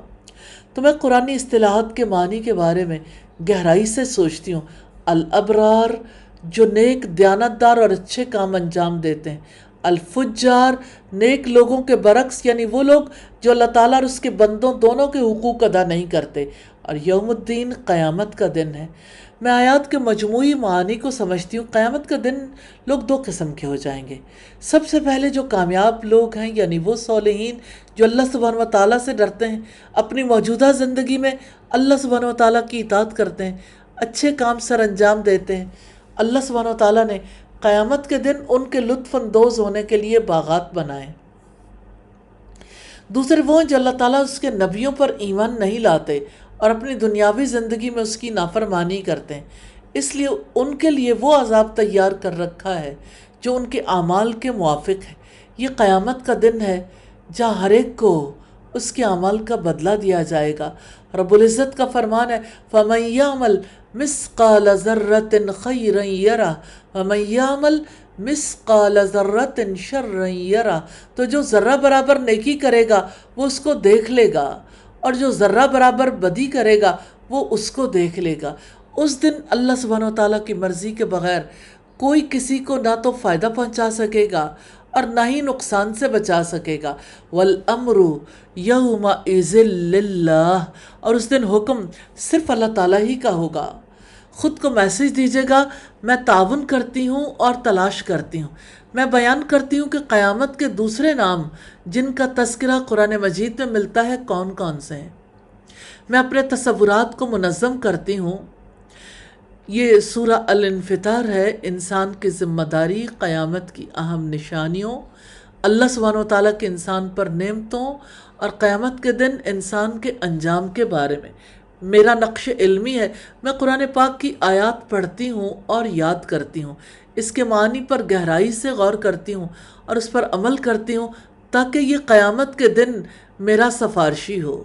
تو میں قرآنی اصطلاحات کے معنی کے بارے میں گہرائی سے سوچتی ہوں۔ الابرار، جو نیک دیانتدار اور اچھے کام انجام دیتے ہیں۔ الفجار، نیک لوگوں کے برعکس، یعنی وہ لوگ جو اللہ تعالیٰ اور اس کے بندوں دونوں کے حقوق ادا نہیں کرتے۔ اور یوم الدین، قیامت کا دن ہے۔ میں آیات کے مجموعی معانی کو سمجھتی ہوں۔ قیامت کا دن لوگ دو قسم کے ہو جائیں گے۔ سب سے پہلے جو کامیاب لوگ ہیں، یعنی وہ صالحین جو اللہ سبحانہ و تعالیٰ سے ڈرتے ہیں، اپنی موجودہ زندگی میں اللہ سبحانہ و تعالیٰ کی اطاعت کرتے ہیں، اچھے کام سر انجام دیتے ہیں۔ اللہ سبحانہ و تعالیٰ نے قیامت کے دن ان کے لطف اندوز ہونے کے لیے باغات بنائے۔ دوسرے وہ ہیں جو اللہ تعالیٰ اس کے نبیوں پر ایمان نہیں لاتے اور اپنی دنیاوی زندگی میں اس کی نافرمانی کرتے ہیں، اس لیے ان کے لیے وہ عذاب تیار کر رکھا ہے جو ان کے اعمال کے موافق ہے۔ یہ قیامت کا دن ہے جہاں ہر ایک کو اس کے اعمال کا بدلہ دیا جائے گا۔ رب العزت کا فرمان ہے فَمَن يَعْمَلْ مِثْقَالَ ذَرَّةٍ خَيْرًا يَرَهُ وَمَن يَعْمَلْ مِثْقَالَ ذَرَّةٍ شَرًّا يَرَهُ، تو جو ذرہ برابر نیکی کرے گا وہ اس کو دیکھ لے گا، اور جو ذرہ برابر بدی کرے گا وہ اس کو دیکھ لے گا۔ اس دن اللہ سبحانہ و تعالیٰ کی مرضی کے بغیر کوئی کسی کو نہ تو فائدہ پہنچا سکے گا اور نہ ہی نقصان سے بچا سکے گا۔ وَالْأَمْرُ يَوْمَئِذٍ لِلَّهِ، اور اس دن حکم صرف اللہ تعالیٰ ہی کا ہوگا۔ خود کو میسج دیجیے گا، میں تعاون کرتی ہوں اور تلاش کرتی ہوں۔ میں بیان کرتی ہوں کہ قیامت کے دوسرے نام جن کا تذکرہ قرآن مجید میں ملتا ہے کون کون سے ہیں۔ میں اپنے تصورات کو منظم کرتی ہوں۔ یہ سورہ الانفطار ہے، انسان کی ذمہ داری، قیامت کی اہم نشانیوں، اللہ سبحانہ و تعالیٰ کے انسان پر نعمتوں اور قیامت کے دن انسان کے انجام کے بارے میں۔ میرا نقش علمی ہے، میں قرآن پاک کی آیات پڑھتی ہوں اور یاد کرتی ہوں، اس کے معنی پر گہرائی سے غور کرتی ہوں اور اس پر عمل کرتی ہوں تاکہ یہ قیامت کے دن میرا سفارشی ہو۔